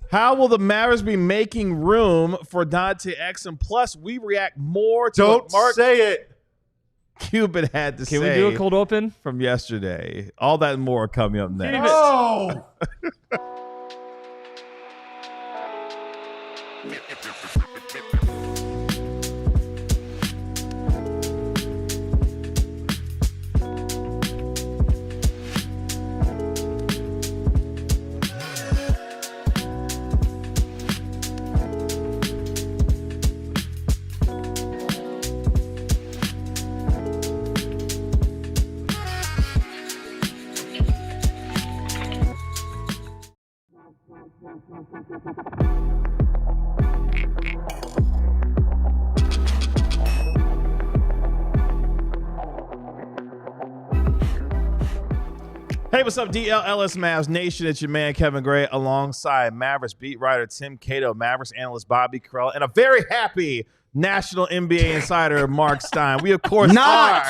How will the Mavericks be making room for Dante Exum? Plus, we react more to what Mark Cuban had to say. Can we do a cold open? From yesterday? All that and more coming up next. No! Hey, what's up, DLLS Mavs Nation? It's your man, Kevin Gray, alongside Mavericks beat writer Tim Cato, Mavericks analyst Bobby Carell, and a very happy national NBA insider, Marc Stein. We, of course, are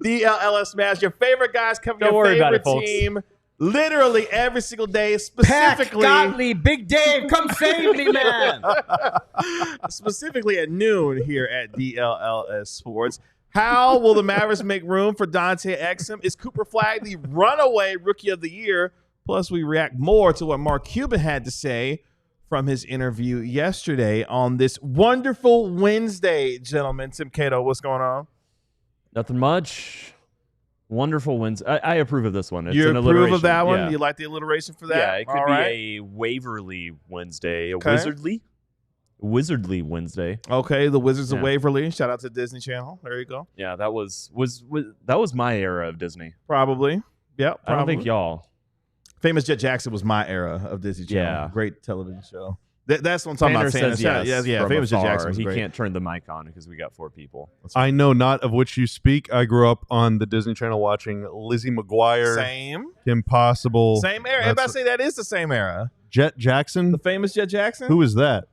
DLLS Mavs, your favorite guys covering your favorite team literally every single day, specifically. Pat Gottlieb, Big Dave, come save me, man. Specifically at noon here at DLLS Sports. How will the Mavericks make room for Dante Exum? Is cooperflagg the runaway rookie of the year? Plus, we react more to what Mark Cuban had to say from his interview yesterday on this wonderful Wednesday, gentlemen. Tim Cato, what's going on? Nothing much. Wonderful Wednesday. I approve of this one. It's You an approve of that one? Yeah. You like the alliteration for that? Yeah, it could be a Waverly Wednesday, a Wizardly Wednesday. Okay, the Wizards of Waverly. Shout out to Disney Channel. There you go. Yeah, that was my era of Disney. Probably. Yep. I don't think y'all. Famous Jet Jackson was my era of Disney Channel. Yeah. Great television show. That's what I'm talking Tanner about. says yes Yeah. from Famous Jet afar. Jackson was He great. can't turn the mic on because we got 4 people. I know not of which you speak. I grew up on the Disney Channel watching Lizzie McGuire, Same. Kim Possible. Same era. Everybody say that is the same era. Jet Jackson? The famous Jet Jackson? Who is that?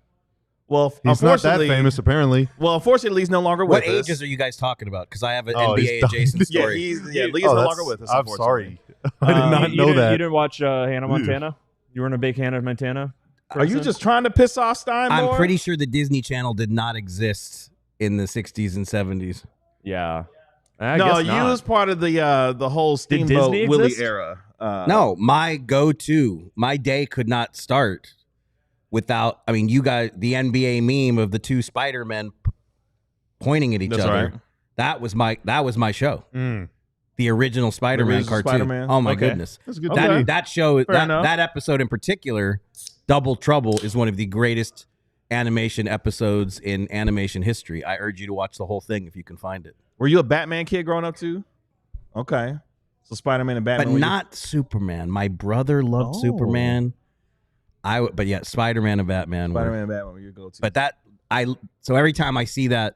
Well, He's not that famous, apparently. Well, unfortunately, he's no longer with What us. ages are you guys talking about? Because I have an Oh, he's NBA done. adjacent Yeah, story. Lee's no longer with us. I'm unfortunately. sorry. I did not know that. You didn't watch Hannah Montana? You weren't a big Hannah Montana Are you just trying to piss off Stein more? I'm pretty sure the Disney Channel did not exist in the 60s and 70s. Yeah. No, you was part of the whole Steamboat Disney Willie exist? era. No, my go-to, my day could not start without, I mean, you guys, the NBA meme of the 2 Spider-Men pointing at each That's other. right. That was my show. The original Spider-Man original cartoon. Spider-Man. Oh my Okay. goodness. That's a good That show, Fair enough. that episode in particular, Double Trouble, is one of the greatest animation episodes in animation history. I urge you to watch the whole thing if you can find it. Were you a Batman kid growing up too? Okay. So Spider-Man and Batman. But not Superman. My brother loved Superman. But yeah, Spider-Man and Batman. Spider-Man and Batman were your go-to. But so every time I see that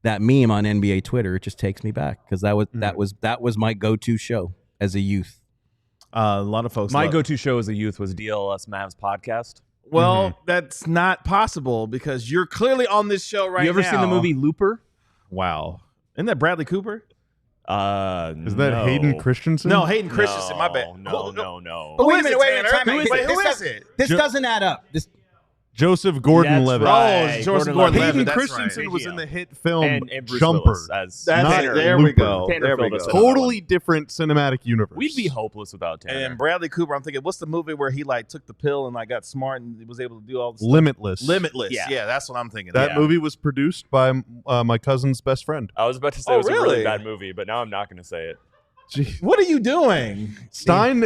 meme on NBA Twitter, it just takes me back because that was my go-to show as a youth. A lot of folks. My go-to show as a youth was DLLS Mavs podcast. Well, that's not possible because you're clearly on this show right now. You ever seen the movie Looper? Wow. Isn't that Bradley Cooper? Is that Hayden Christensen? No, Hayden Christensen. My bad. No. But wait a is it, minute, Tanner? time out. Wait, who is it? This doesn't add up. Joseph Gordon-Levitt. Oh, it's Joseph Gordon-Levitt. Hayden That's Christensen right. was in the hit film And Bruce Jumper. Willis as Tanner. There we Looper. go. Tanner There we filled go. us in on that Totally different cinematic universe. We'd be hopeless without Tanner. And Bradley Cooper, I'm thinking, what's the movie where he like took the pill and like got smart and was able to do all this stuff? Limitless. Limitless. Yeah. Yeah, that's what I'm thinking. That movie was produced by my cousin's best friend. I was about to say it was a really bad movie, but now I'm not going to say it. What are you doing? Stein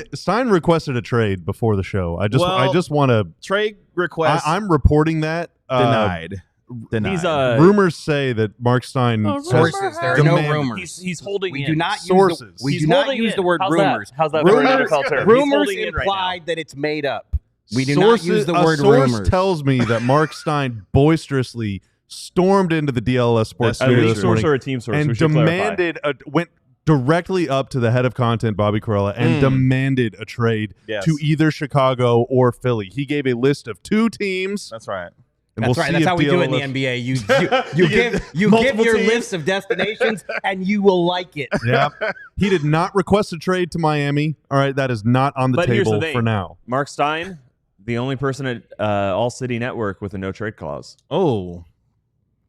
requested a trade before the show. I just want to trade request. I'm reporting that denied. He's rumors say that Marc Stein Sources. There are no rumors. He's holding We in. do not Sources. use we He's do not holding use in. the word How's that? rumors. How's that for an Rumors, NFL term? He's rumors holding in right implied now. that it's made up. We do not use the word a source rumors. tells me that Marc Stein boisterously stormed into the DLLS Sports Are studio we a this source morning or a team source? and We should clarify. demanded went directly up to the head of content, Bobby Carella, and demanded a trade Yes. to either Chicago or Philly. He gave a list of 2 teams. That's right. And That's we'll right. see That's if how we do it in the DLLS NBA. You give multiple your teams. list of destinations, and you will like it. Yeah. He did not request a trade to Miami. All right, that is not on the But here's the table thing. for now. Marc Stein, the only person at All-City Network with a no-trade clause. Oh,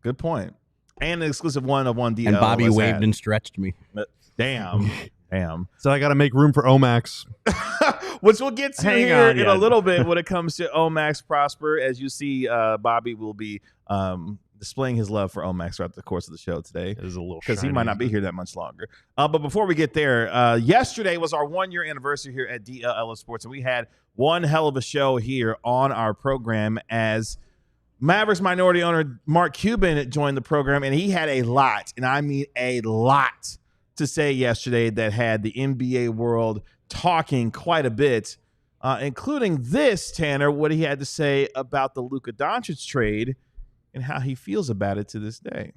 good point. And an exclusive one of one DLLS. And Bobby waved hat. and stretched me. Damn. Damn. So I got to make room for Omax. Which we'll get to Hang here on, in yeah. a little bit when it comes to Omax Prosper. As you see, Bobby will be displaying his love for Omax throughout the course of the show today. It is a little Because he shiny. might not be here that much longer. But before we get there, yesterday was our 1-year anniversary here at DLLS Sports, and we had one hell of a show here on our program as Mavericks minority owner Mark Cuban joined the program, and he had a lot, and I mean a lot, to say yesterday that had the NBA world talking quite a bit, including this, Tanner, what he had to say about the Luka Doncic trade and how he feels about it to this day.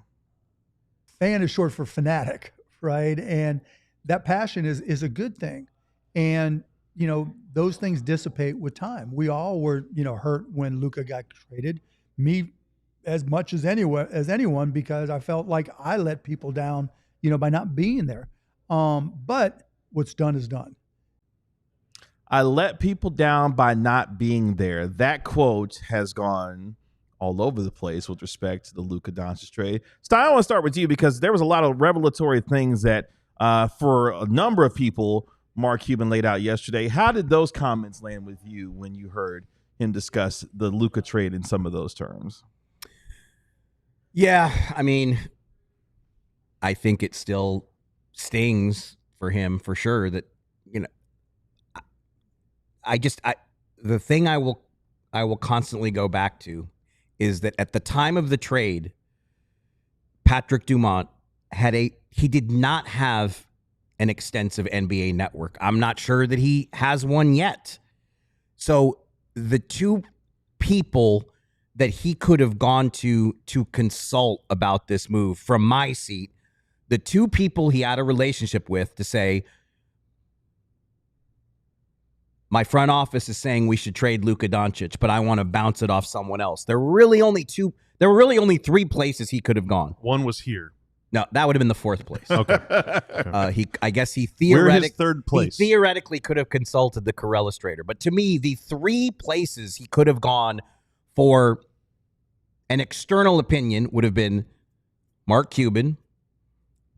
Fan is short for fanatic, right? And that passion is a good thing. And, you know, those things dissipate with time. We all were, you know, hurt when Luka got traded. Me as much as anyone, because I felt like I let people down, you know, by not being there. But what's done is done. I let people down by not being there. That quote has gone all over the place with respect to the Luka Doncic trade. Stein, I want to start with you because there was a lot of revelatory things that for a number of people, Mark Cuban laid out yesterday. How did those comments land with you when you heard him discuss the Luka trade in some of those terms? Yeah, I mean, I think it still stings for him for sure that, you know, the thing I will constantly go back to is that at the time of the trade, Patrick Dumont he did not have an extensive NBA network. I'm not sure that he has one yet. So the two people that he could have gone to consult about this move from my seat, the two people he had a relationship with to say, my front office is saying we should trade Luka Doncic, but I want to bounce it off someone else. There were really only three places he could have gone. One was here. No, that would have been the fourth place. Okay. I guess he We're his third place. He theoretically could have consulted the Corellis trader. But to me, the three places he could have gone for an external opinion would have been Mark Cuban,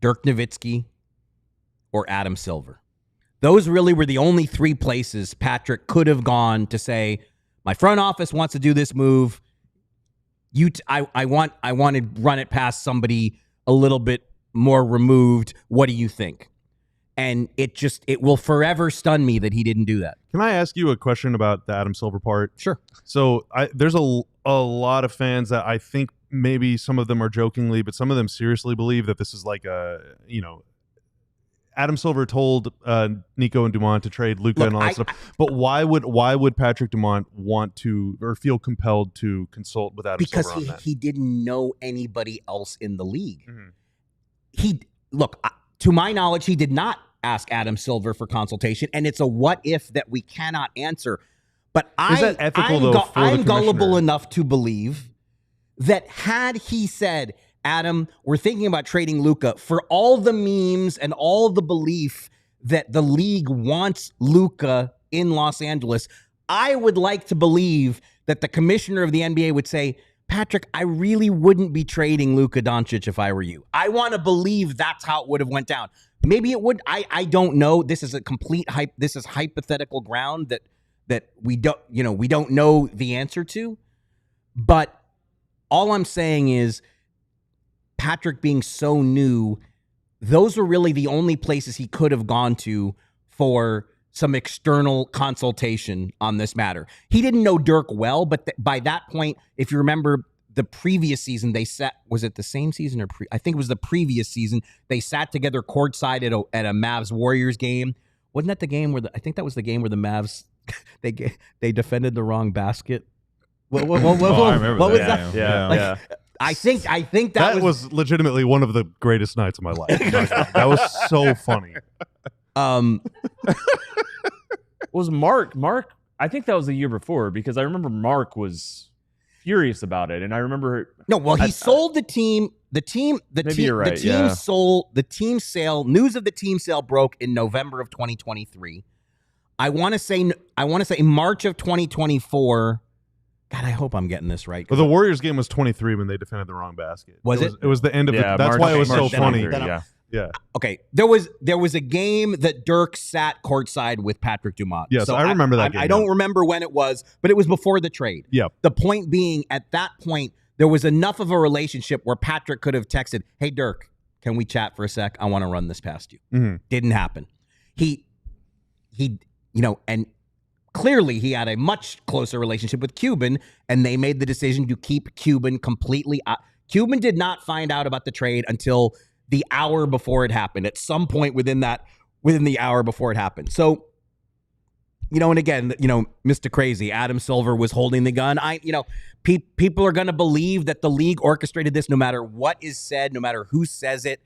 Dirk Nowitzki, or Adam Silver. Those really were the only three places Patrick could have gone to say, my front office wants to do this move. I want to run it past somebody a little bit more removed. What do you think? And it will forever stun me that he didn't do that. Can I ask you a question about the Adam Silver part? Sure. So there's a lot of fans that I think maybe some of them are jokingly, but some of them seriously believe that this is like Adam Silver told Nico and Dumont to trade Luka and all that stuff. But why would Patrick Dumont want to or feel compelled to consult with Adam Silver on that? Because he didn't know anybody else in the league. Mm-hmm. To my knowledge, he did not ask Adam Silver for consultation, and it's a what if that we cannot answer. But Is that ethical, though, for the I'm gullible commissioner? enough to believe that had he said, Adam, we're thinking about trading Luka, for all the memes and all the belief that the league wants Luka in Los Angeles, I would like to believe that the commissioner of the NBA would say, Patrick, I really wouldn't be trading Luka Doncic if I were you. I want to believe that's how it would have went down. Maybe it would. I don't know. This is a complete hype. This is hypothetical ground that we don't know the answer to. But all I'm saying is Patrick being so new, those were really the only places he could have gone to for some external consultation on this matter. He didn't know Dirk well, but by that point, if you remember the previous season, was it the same season or I think it was the previous season, they sat together courtside at a Mavs Warriors game. Wasn't that the game where I think that was the game where the Mavs they defended the wrong basket? What I remember was that. that? Yeah. I think that was legitimately one of the greatest nights of my life. That was so funny. Was Mark? I think that was the year before because I remember Mark was furious about it. And I remember he sold the team. The team sold the team sale. News of the team sale broke in November of 2023. I want to say March of 2024. God, I hope I'm getting this right. Well, the Warriors game was 23 when they defended the wrong basket. Was it? It was the end of it. That's why it was so funny. Yeah. Okay. There was a game that Dirk sat courtside with Patrick Dumont. Yes, so I remember that game. I don't remember when it was, but it was before the trade. Yeah. The point being, at that point, there was enough of a relationship where Patrick could have texted, "Hey, Dirk, can we chat for a sec? I want to run this past you." Mm-hmm. Didn't happen. He, and clearly he had a much closer relationship with Cuban, and they made the decision to keep Cuban completely out. Cuban did not find out about the trade until the hour before it happened, at some point within the hour before it happened. So, and again, Mr. Crazy, Adam Silver was holding the gun. People are going to believe that the league orchestrated this no matter what is said, no matter who says it.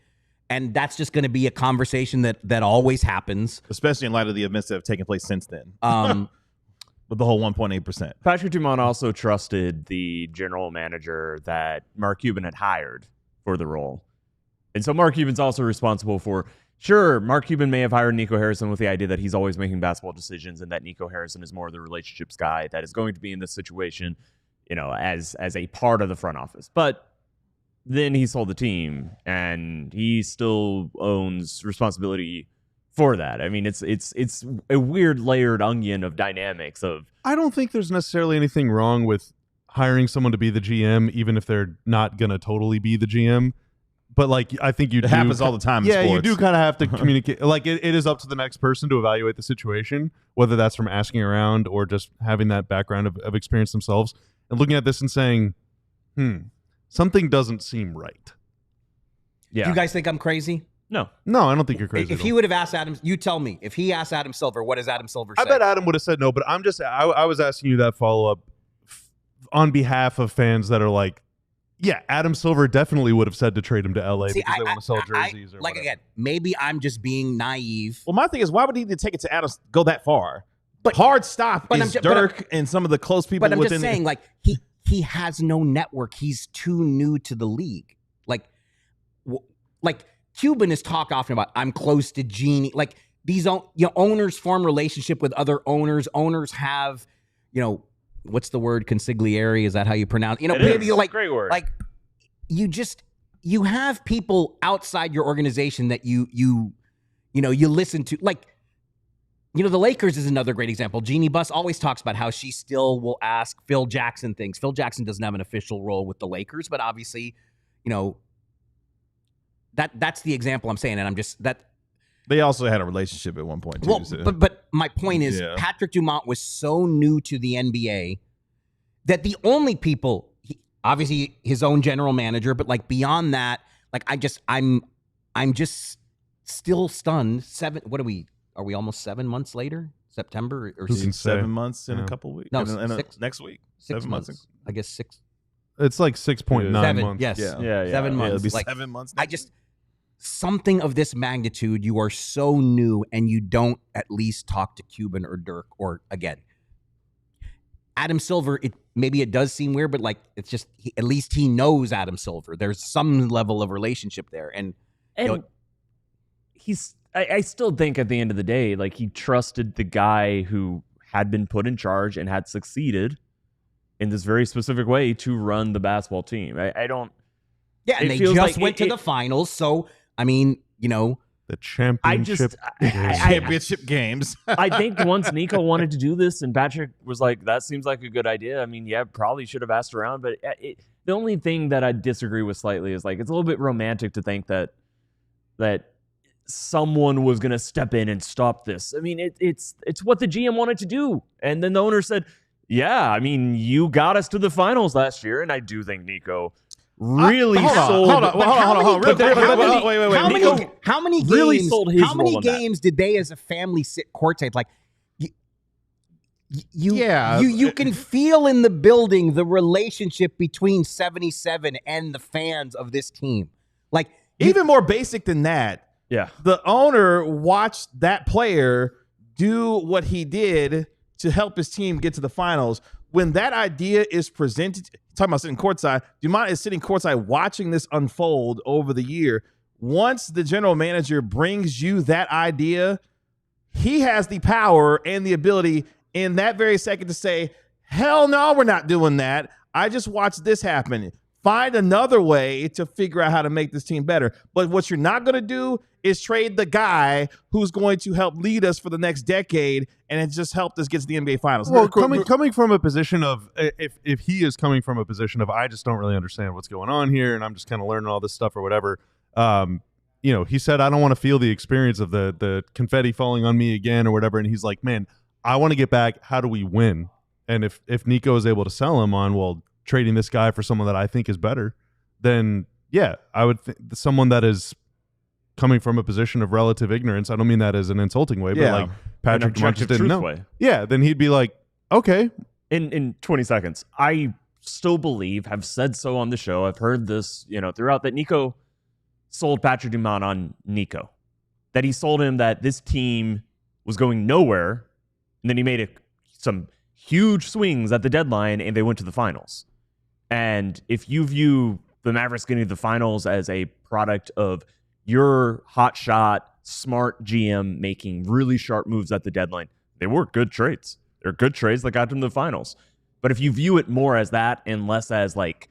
And that's just going to be a conversation that always happens. Especially in light of the events that have taken place since then. With the whole 1.8%. Patrick Dumont also trusted the general manager that Mark Cuban had hired for the role. And so Mark Cuban's also responsible for, sure, Mark Cuban may have hired Nico Harrison with the idea that he's always making basketball decisions and that Nico Harrison is more of the relationships guy that is going to be in this situation, as a part of the front office. But then he sold the team and he still owns responsibility for that. I mean, it's a weird layered onion of dynamics of. I don't think there's necessarily anything wrong with hiring someone to be the GM, even if they're not going to totally be the GM. But I think it happens all the time. Yeah, in sports. You do kind of have to communicate. It is up to the next person to evaluate the situation, whether that's from asking around or just having that background of experience themselves and looking at this and saying, something doesn't seem right. Yeah. Do you guys think I'm crazy? No, I don't think you're crazy. If he would have asked Adam, you tell me. If he asked Adam Silver, what does Adam Silver say? I bet Adam would have said no, but I was asking you that follow-up on behalf of fans that are like, yeah, Adam Silver definitely would have said to trade him to LA because they want to sell jerseys. Or whatever. Again, maybe I'm just being naive. Well, my thing is, why would he need to take it to Adam? Go that far? But hard stop is Dirk and some of the close people. But I'm just saying, he has no network. He's too new to the league. Like Cuban is talk often about, I'm close to Genie. Like these owners form relationship with other owners. Owners have, what's the word? Consigliere? Is that how you pronounce? Great word. Like you have people outside your organization that you listen to. Like, the Lakers is another great example. Jeannie Buss always talks about how she still will ask Phil Jackson things. Phil Jackson doesn't have an official role with the Lakers, but obviously, that's the example I'm saying. And I'm just that. They also had a relationship at one point, too. Well, but my point is, Patrick Dumont was so new to the NBA that the only people, obviously his own general manager, but beyond that, I'm just still stunned. Are we almost 7 months later? September or 7 months in a couple weeks? No, next week. 6 months. I guess 6. It's 6.9 months. Yes. Yeah. 7 months. It'll be 7 months. Something of this magnitude, you are so new and you don't at least talk to Cuban or Dirk or, again, Adam Silver, maybe it does seem weird, but it's just, at least he knows Adam Silver. There's some level of relationship there. And I still think at the end of the day, he trusted the guy who had been put in charge and had succeeded in this very specific way to run the basketball team. I don't. Yeah, and they just went to the finals. So, I mean, the championship games. I think once Nico wanted to do this and Patrick was like, that seems like a good idea. I mean, yeah, probably should have asked around. But the only thing that I disagree with slightly is it's a little bit romantic to think that someone was going to step in and stop this. I mean, it's what the GM wanted to do. And then the owner said, yeah, I mean, you got us to the finals last year. And I do think Nico really sold. Hold on. Wait. How many games? Really sold his how many role on games did they, as a family, sit courtside? You can feel in the building the relationship between 77 and the fans of this team. Even more basic than that. Yeah, the owner watched that player do what he did to help his team get to the finals. when that idea is presented, talking about sitting courtside, Dumont is sitting courtside watching this unfold over the year. Once the general manager brings you that idea, he has the power and the ability in that very second to say, hell no, we're not doing that. I just watched this happen. Find another way to figure out how to make this team better. But what you're not going to do is trade the guy who's going to help lead us for the next decade and it just helped us get to the NBA Finals. Well, coming from a position of, if he is coming from a position of, I just don't really understand what's going on here and I'm just kind of learning all this stuff or whatever, he said, I don't want to feel the experience of the confetti falling on me again or whatever. And he's like, man, I want to get back. How do we win? And if Nico is able to sell him on, well, trading this guy for someone that I think is better, then yeah, I would think someone that is coming from a position of relative ignorance. I don't mean that as an insulting way, but like Patrick Dumont just didn't know. Way. Yeah, then he'd be like, okay. In 20 seconds, I still believe, have said so on the show, I've heard this, throughout, that Nico sold Patrick Dumont on Nico. That he sold him that this team was going nowhere, and then he made some huge swings at the deadline, and they went to the finals. And if you view the Mavericks getting to the finals as a product of your hot shot, smart GM making really sharp moves at the deadline, they were good trades. They're good trades that got them to the finals. But if you view it more as that and less as like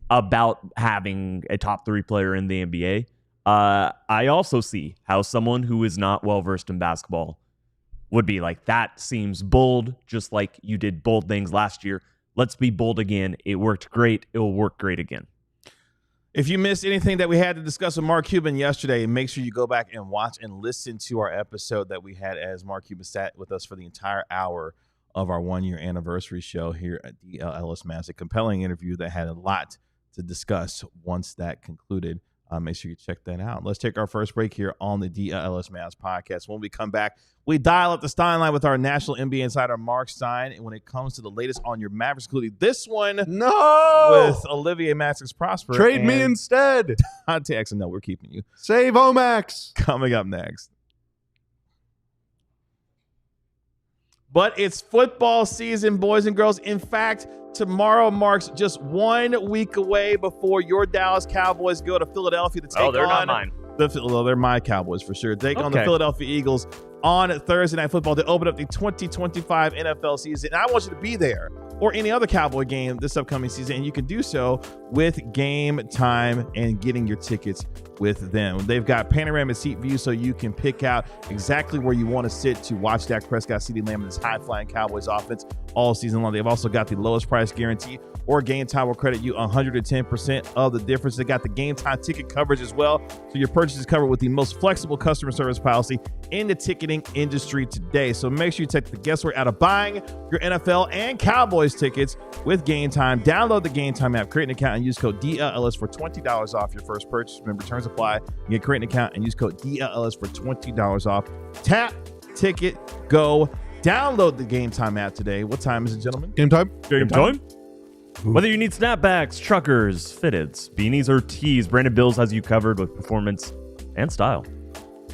about having a top 3 player in the NBA, I also see how someone who is not well-versed in basketball would be like, that seems bold, just like you did bold things last year. Let's be bold again. It worked great. It will work great again. If you missed anything that we had to discuss with Mark Cuban yesterday, make sure you go back and watch and listen to our episode that we had as Mark Cuban sat with us for the entire hour of our 1-year anniversary show here at DLLS Mavs. A compelling interview that had a lot to discuss once that concluded. Make sure you check that out. Let's take our first break here on the DLLS Mavs podcast. When we come back, we dial up the Stein line with our national NBA insider, Marc Stein. And when it comes to the latest on your Mavericks, including this one with Olivier-Maxence Prosper. Trade me instead. Dante Exum. No, we're keeping you. Save Omax. Coming up next. But it's football season, boys and girls. In fact, tomorrow marks just 1 week away before your Dallas Cowboys go to Philadelphia to take on. Oh, they're not mine. They're my Cowboys for sure. Take on the Philadelphia Eagles on Thursday Night Football to open up the 2025 NFL season. And I want you to be there or any other Cowboy game this upcoming season. And you can do so with Game Time and getting your tickets with them. They've got panoramic seat view so you can pick out exactly where you want to sit to watch Dak Prescott, CeeDee Lamb, and this high-flying Cowboys offense all season long. They've also got the lowest price guarantee, or Game Time will credit you 110% of the difference. They got the Game Time ticket coverage as well, so your purchase is covered with the most flexible customer service policy in the ticketing industry today. So make sure you take the guesswork out of buying your NFL and Cowboys tickets with Game Time. Download the Game Time app, create an account, and use code DLLS for $20 off your first purchase. Remember, terms apply. You can create an account and use code DLLS for $20 off. Tap, ticket, go. Download the Game Time app today. What time is it, gentlemen? Game time. Game time. Whether you need snapbacks, truckers, fitteds, beanies, or tees, Brandon Bills has you covered with performance and style.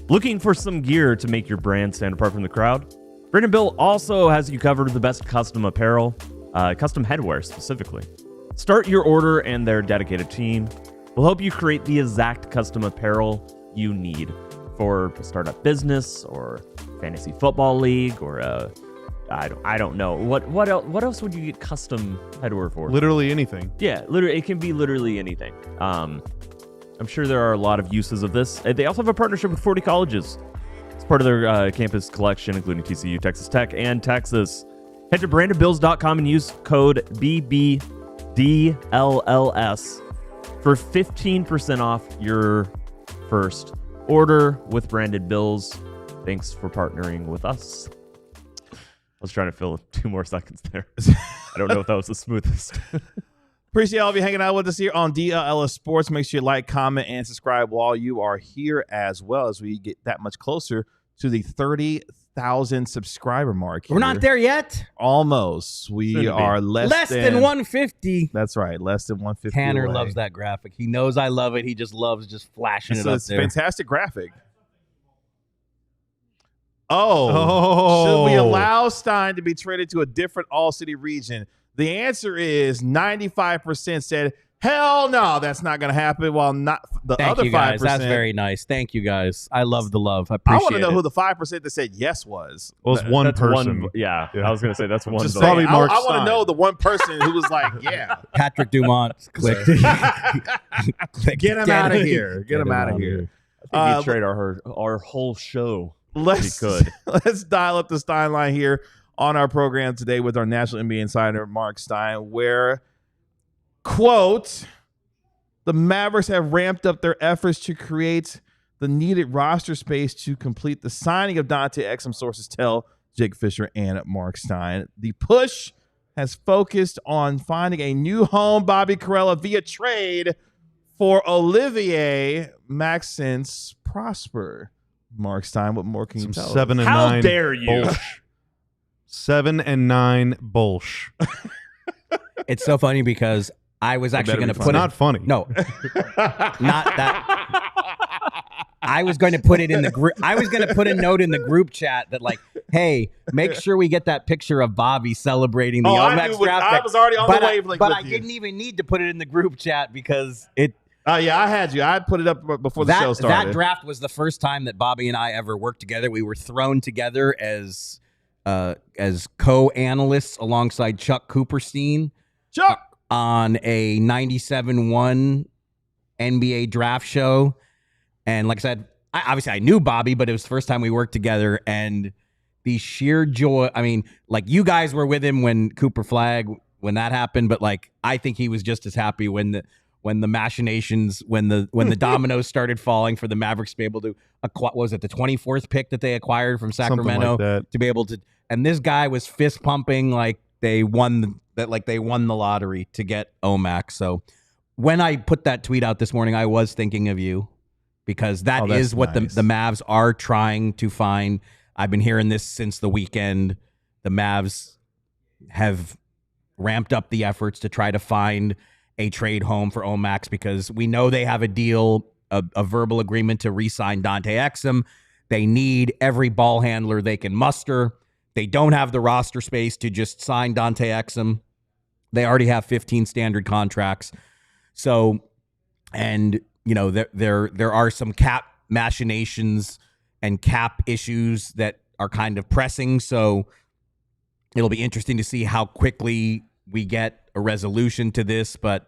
Looking for some gear to make your brand stand apart from the crowd? Brandon Bill also has you covered with the best custom apparel, custom headwear specifically. Start your order and their dedicated team will help you create the exact custom apparel you need for a startup business or fantasy football league or I don't know. What else would you get custom headwear for? Literally anything. Yeah, literally, it can be literally anything. I'm sure there are a lot of uses of this. They also have a partnership with 40 colleges. It's part of their campus collection, including TCU, Texas Tech, and Texas. Head to brandonbills.com and use code BBDLLS for 15% off your first order with Brandon Bills. Thanks for partnering with us. I was trying to fill 2 more seconds there. I don't know if that was the smoothest. Appreciate all of you hanging out with us here on DLLS Sports. Make sure you like, comment, and subscribe while you are here as well as we get that much closer to the 30,000 subscriber mark. We're not there yet. Almost. We are less than 150. That's right. Less than 150. Tanner away. loves that graphic. He knows I love it. He just loves just flashing it up It's a there. fantastic graphic. Should we allow Stein to be traded to a different All-City region? The answer is 95% said, hell no, that's not going to happen. While not the Thank other you guys. 5%. That's very nice. Thank you guys. I love the love. I I appreciate want to know it. who the 5% that said yes was. Well, it's one That's person. Yeah, Yeah. I was gonna say that's one. Just vote. Probably saying, Marc I want to Stein. know the one person who was like, yeah. Patrick Dumont. Click. Click. Get him out of here. Get him out of here. I think he'd trade our whole show. Let's could. let's dial up the Stein line here on our program today with our National NBA insider Marc Stein, where, quote, the Mavericks have ramped up their efforts to create the needed roster space to complete the signing of Dante Exum, sources tell Jake Fisher and Marc Stein. The push has focused on finding a new home, Bobby Karalla, via trade for Olivier-Maxence Prosper. Marc Stein, what more can you tell us? 7 and How 9. dare you? Bullsh. 7 and 9 bullsh. It's so funny because I was actually going to It's put not it. funny. No, not that. I was going to put it in the group. I was going to put a note in the group chat that, like, hey, make sure we get that picture of Bobby celebrating the Max draft I pick. was already on But the I, wavelength but with I you. didn't even need to put it in the group chat because it Yeah, I had you. I put it up before the show started. that draft was the first time that Bobby and I ever worked together. We were thrown together as co-analysts alongside Chuck Cooperstein Chuck! on a 97-1 NBA draft show. And like I said, obviously I knew Bobby, but it was the first time we worked together. And the sheer joy, I mean, like, you guys were with him when cooperflagg, when that happened, but like, I think he was just as happy when the machinations, when the dominoes started falling for the Mavericks to be able to acquire, was it the 24th pick that they acquired from Sacramento, like that. to be able to, and this guy was fist pumping like they won the lottery to get Omax. So when I put that tweet out this morning, I was thinking of you, because that that's is what nice. the Mavs are trying to find. I've been hearing this since the weekend. The Mavs have ramped up the efforts to try to find a trade home for Omax, because we know they have a deal, a verbal agreement to re-sign Dante Exum. They need every ball handler they can muster. They don't have the roster space to just sign Dante Exum. They already have 15 standard contracts. So, and you know, there are some cap machinations and cap issues that are kind of pressing. So it'll be interesting to see how quickly we get a resolution to this. But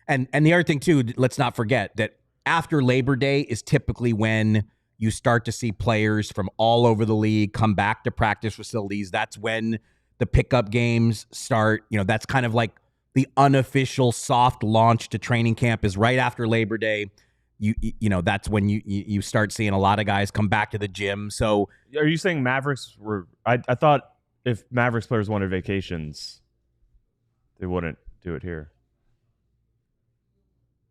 and the other thing too, let's not forget that after Labor Day is typically when you start to see players from all over the league come back to practice facilities. That's when the pickup games start. You know, that's kind of like the unofficial soft launch to training camp is right after Labor Day. You know, that's when you start seeing a lot of guys come back to the gym. So Are you saying Mavericks were? I thought if Mavericks players wanted vacations, they wouldn't do it here.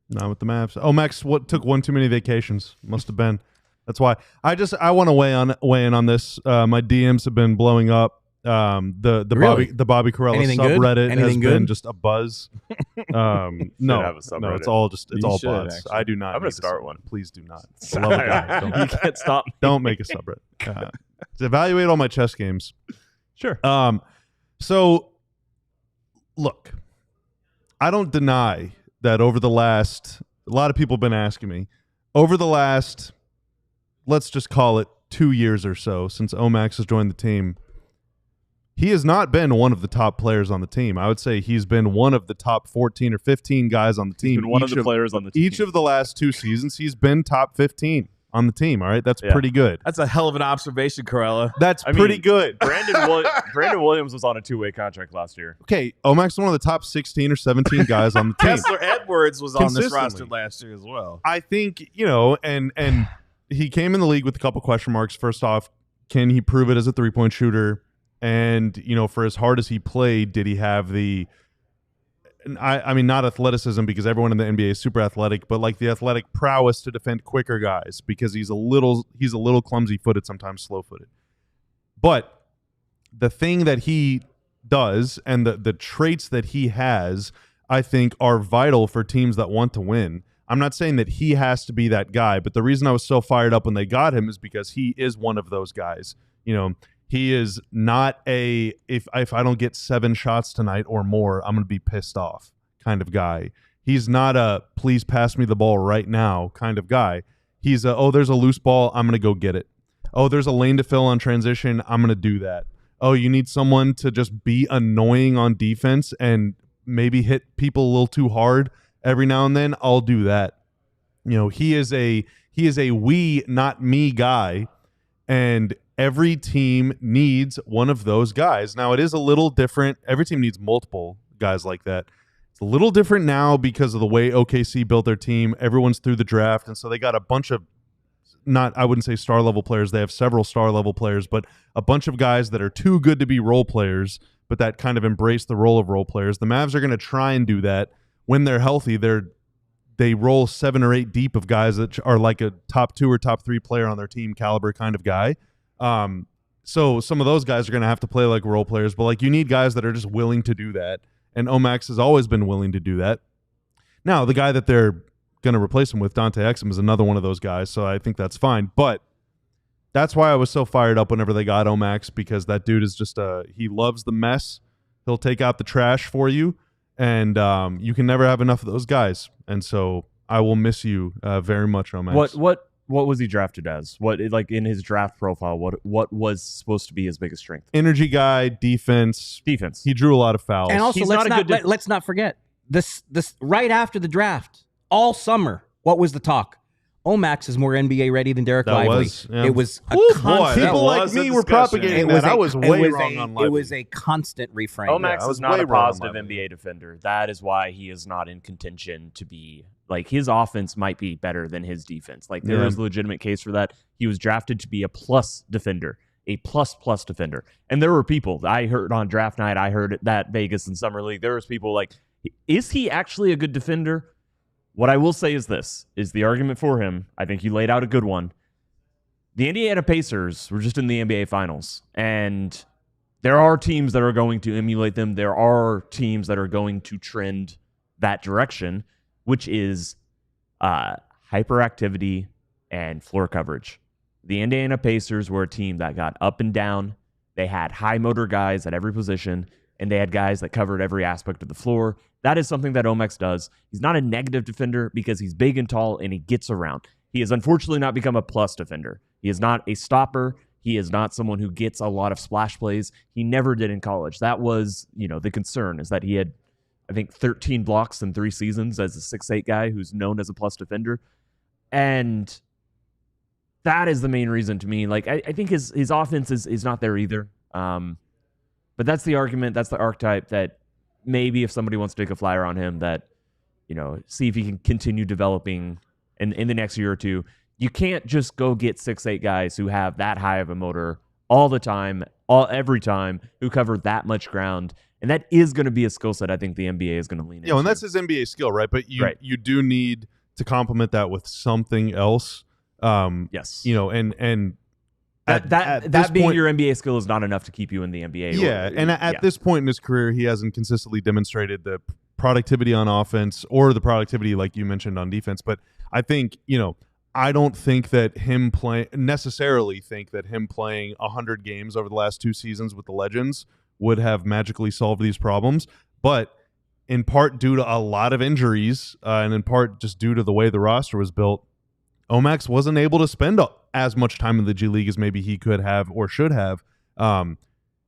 Not with the Mavs. Oh, Max, what took one too many vacations? Must have been. That's why. I want to weigh in on this. My DMs have been blowing up. The Really? Bobby Karalla Anything good? subreddit has Anything been good? just a buzz. have a No, subreddit. it's all You all should, bots. actually. I do not. I'm gonna make a start sub- one. Please do not. I love it, guys. You can't stop. Don't make a subreddit. To evaluate all my chess games. Sure. So look, I don't deny that over the last, a lot of people have been asking me, over the last, let's just call it 2 years or so since Omax has joined the team, he has not been one of the top players on the team. I would say he's been one of the top 14 or 15 guys on the team. He's been one of the players on the team. Each of the last 2 seasons, he's been top 15 on the team. All right, that's Yeah. pretty good. That's a hell of an observation, Karalla. That's I pretty mean, good. Brandon Williams was on a 2-way contract last year. Okay, Omax is one of the top 16 or 17 guys on the team. Kessler Edwards was on this Consistently. roster last year as well. I think, you know, and he came in the league with a couple question marks. First off, can he prove it as a three-point shooter? And, you know, for as hard as he played, did he have the I mean, not athleticism, because everyone in the NBA is super athletic, but like the athletic prowess to defend quicker guys, because he's a little clumsy-footed, sometimes slow-footed. But the thing that he does and the traits that he has, I think, are vital for teams that want to win. I'm not saying that he has to be that guy, but the reason I was so fired up when they got him is because he is one of those guys. You know, He is not a if I don't get 7 shots tonight or more, I'm going to be pissed off kind of guy. He's not a please pass me the ball right now kind of guy. He's a, oh, there's a loose ball, I'm going to go get it. Oh, there's a lane to fill on transition, I'm going to do that. Oh, you need someone to just be annoying on defense and maybe hit people a little too hard every now and then, I'll do that. You know, he is a we, not me guy, and every team needs one of those guys. Now, it is a little different. Every team needs multiple guys like that. It's a little different now because of the way OKC built their team. Everyone's through the draft, and so they got a bunch of I wouldn't say star-level players. They have several star-level players, but a bunch of guys that are too good to be role players, but that kind of embrace the role of role players. The Mavs are going to try and do that. When they're healthy, they roll 7 or 8 deep of guys that are like a top 2 or top 3 player on their team caliber kind of guy. So some of those guys are going to have to play like role players, but like you need guys that are just willing to do that. And Omax has always been willing to do that. Now, the guy that they're going to replace him with, Dante Exum, is another one of those guys, so I think that's fine. But that's why I was so fired up whenever they got Omax, because that dude is just he loves the mess. He'll take out the trash for you, and you can never have enough of those guys. And so I will miss you very much, Omax. What was he drafted as? What, like, in his draft profile, what was supposed to be his biggest strength? Energy guy, defense. Defense. He drew a lot of fouls. And also, He's let's not forget this right after the draft, all summer. What was the talk? Omax is more NBA ready than Derek Lively. Yeah. It was a Ooh, boy, constant. people like me were propagating that. I was way wrong on Lively. It was a constant refrain. Omax I is not way a wrong on positive Lively. NBA defender. That is why he is not in contention to be, like, his offense might be better than his defense. Like, there is a legitimate case for that. He was drafted to be a plus defender, a plus defender. And there were people, I heard on draft night, I heard that Vegas and Summer League, there was people like, is he actually a good defender? What I will say is this, is the argument for him. I think you laid out a good one. The Indiana Pacers were just in the NBA Finals, and there are teams that are going to emulate them. There are teams that are going to trend that direction, which is hyperactivity and floor coverage. The Indiana Pacers were a team that got up and down. They had high motor guys at every position, and they had guys that covered every aspect of the floor. That is something that Omax does. He's not a negative defender because he's big and tall and he gets around. He has unfortunately not become a plus defender. He is not a stopper. He is not someone who gets a lot of splash plays. He never did in college. That was, the concern, is that he had, I think, 13 blocks in 3 seasons as a 6'8" guy who's known as a plus defender. And that is the main reason to me. Like, I think his offense is not there either. But that's the argument. That's the archetype that maybe if somebody wants to take a flyer on him, that, see if he can continue developing in the next year or two. You can't just go get 6'8" guys who have that high of a motor all the time, every time, who cover that much ground. And that is going to be a skill set I think the NBA is going to lean into. Yeah, and that's his NBA skill, right? But you do need to complement that with something else. Yes. And that being your NBA skill is not enough to keep you in the NBA. Yeah, and at this point in his career, he hasn't consistently demonstrated the productivity on offense or the productivity, like you mentioned, on defense. But I think, I don't think that him playing 100 games over the last 2 seasons with the Legends would have magically solved these problems. But in part due to a lot of injuries, and in part just due to the way the roster was built, Omax wasn't able to spend as much time in the G League as maybe he could have or should have.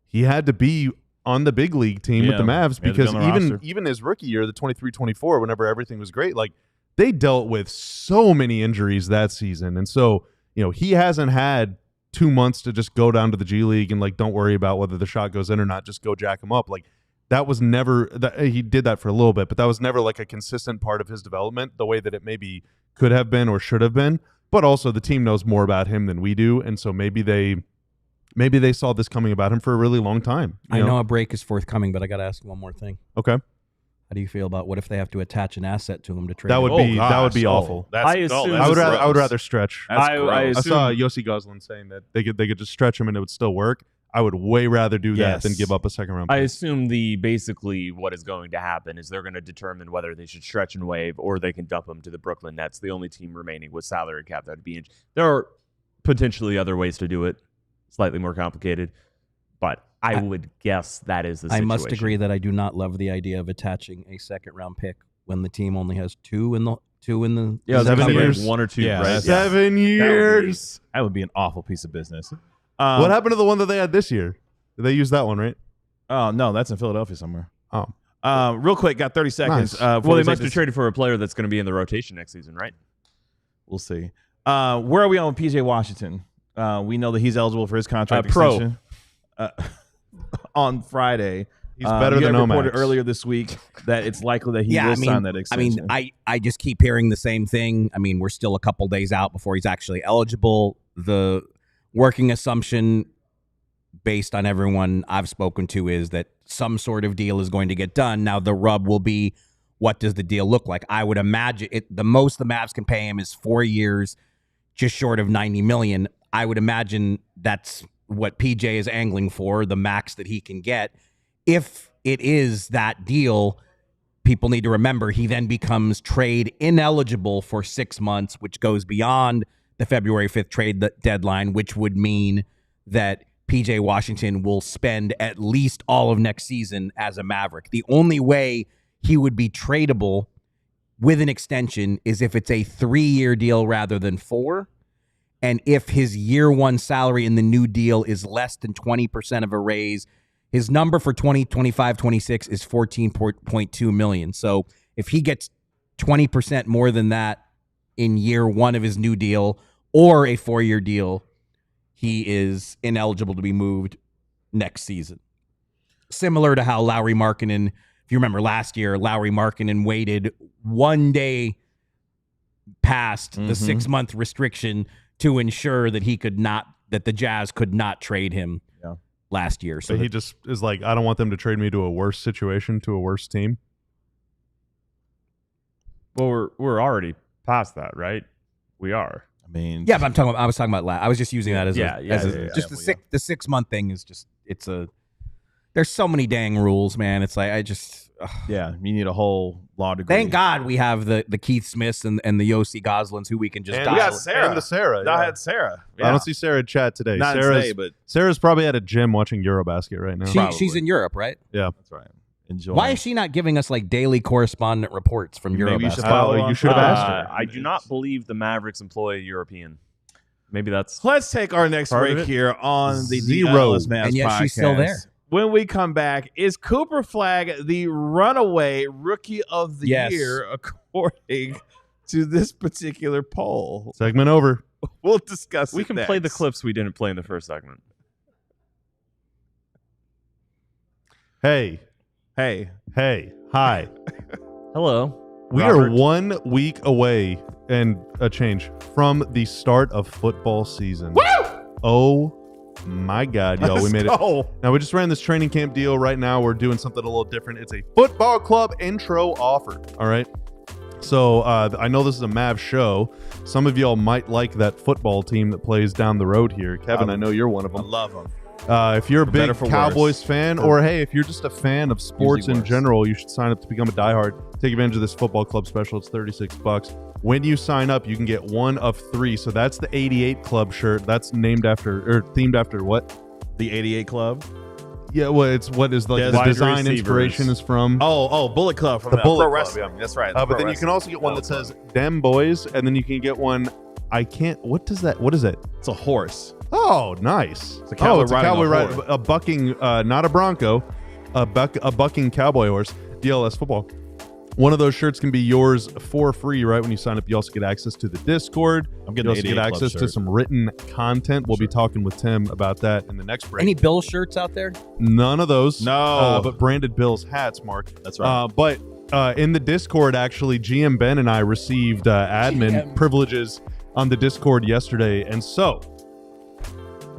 He had to be on the big league team with the Mavs because even his rookie year, the 23-24, whenever everything was great, like, they dealt with so many injuries that season. And so, he hasn't had 2 months to just go down to the G League and, like, don't worry about whether the shot goes in or not, just go jack him up. Like, that was never he did that for a little bit, but that was never like a consistent part of his development the way that it maybe could have been or should have been. But also the team knows more about him than we do, and so maybe they saw this coming about him for a really long time. I know a break is forthcoming, but I got to ask one more thing. Okay. How do you feel about what if they have to attach an asset to him to trade? That would him? be awful. I would rather stretch. I saw Yossi Goslin saying that they could just stretch him and it would still work. I would way rather do that than give up a second round pick. I assume basically what is going to happen is they're going to determine whether they should stretch and waive or they can dump him to the Brooklyn Nets, the only team remaining with salary cap that would be in. There are potentially other ways to do it, slightly more complicated. but I would guess that is the I situation. must agree that I do not love the idea of attaching a second-round pick when the team only has two in the Yeah, 7 years. 1 or 2, Yeah, right? 7 years. That would be an awful piece of business. What happened to the one that they had this year? They used that one, right? Oh, no, that's in Philadelphia somewhere. Oh. Real quick, got 30 seconds. Nice. Before Well, we they take must have this- traded for a player that's going to be in the rotation next season, right? We'll see. Where are we on with PJ Washington? We know that he's eligible for his contract Pro. extension on Friday. He's better you than had reported Omax. earlier this week that it's likely that he will sign that extension. I just keep hearing the same thing. I mean, we're still a couple days out before he's actually eligible. The working assumption, based on everyone I've spoken to, is that some sort of deal is going to get done. Now, the rub will be, what does the deal look like? I would imagine the most the Mavs can pay him is 4 years, just short of $90 million. I would imagine that's what PJ is angling for, the max that he can get. If it is that deal, people need to remember he then becomes trade ineligible for 6 months, which goes beyond the February 5th trade deadline, which would mean that PJ Washington will spend at least all of next season as a Maverick. The only way he would be tradable with an extension is if it's a 3-year deal rather than 4. And if his year one salary in the new deal is less than 20% of a raise, his number for 2025-26 is $14.2 million. So if he gets 20% more than that in year one of his new deal or a 4-year deal, he is ineligible to be moved next season. Similar to how Lauri Markkanen, if you remember last year, Lauri Markkanen waited 1 day past the 6-month restriction to ensure that that the Jazz could not trade him last year. So But he just is like, I don't want them to trade me to a worse situation, to a worse team. Well, we're already past that, right? We are. I mean, yeah, but I was talking about I was just using that as yeah. the 6 month thing is just there's so many dang rules, man. It's like yeah, you need a whole law degree. thank God we have the Keith Smiths and the Yossi Goslins who we can just And dial. we got Sarah. And the Sarah. I yeah. had Sarah. I don't see Sarah in chat today. Not Sarah's, today, but Sarah's probably at a gym watching Eurobasket right now. She's in Europe, right? Yeah. that's right. Enjoy. Why is she not giving us like daily correspondent reports from Europe? Maybe you should Oh, follow her on you should have Twitter. asked her. I do not believe the Mavericks employ a European. Maybe that's Let's take our next Part of break it? here on the Zero. DLLS Mavs And yet podcast. she's still there. When we come back, is Cooper Flagg the runaway rookie of the Yes. year according to this particular poll? Segment over. We'll discuss we it can next. play the clips we didn't play in the first segment. Hey. Hey, Hi. Hello. We Robert. are 1 week away and a change from the start of football season. Woo! Oh my God, y'all. We made it. Oh, Now, we just ran this training camp deal. Right now, we're doing something a little different. It's a football club intro offer. All right. So I know this is a Mavs show. Some of y'all might like that football team that plays down the road here. Kevin, I know you're one of I them. love him. If you're a better, big for Cowboys worse. fan, or hey, if you're just a fan of sports Usually in worse. general, you should sign up to become a diehard. Take advantage of this football club special. It's $36. When you sign up, you can get one of 3. So that's the 88 Club shirt. That's named after or themed after what? The 88 Club. Yeah, well, it's what is like Yeah, the wide design receivers. inspiration is from. Oh, Bullet Club from The Bullet Pro Club, Wrestling. yeah. That's right. But then you can also get one that says "Dem Boys," and then you can get one. I can't. What does that? What is it? It's a horse. Oh, nice. It's a cowboy it's a riding cowboy a ride, horse. a bucking, not a bronco, a bucking cowboy horse. DLS football. One of those shirts can be yours for free right when you sign up. You also get access to the Discord. I'm You getting also the get 88 Club access to shirt. some written content. We'll be talking with Tim about that in the next break. Any Bill shirts out there? None of those. No. But branded Bills hats, Mark. That's right. But in the Discord, actually, GM Ben and I received admin privileges on the Discord yesterday. And so,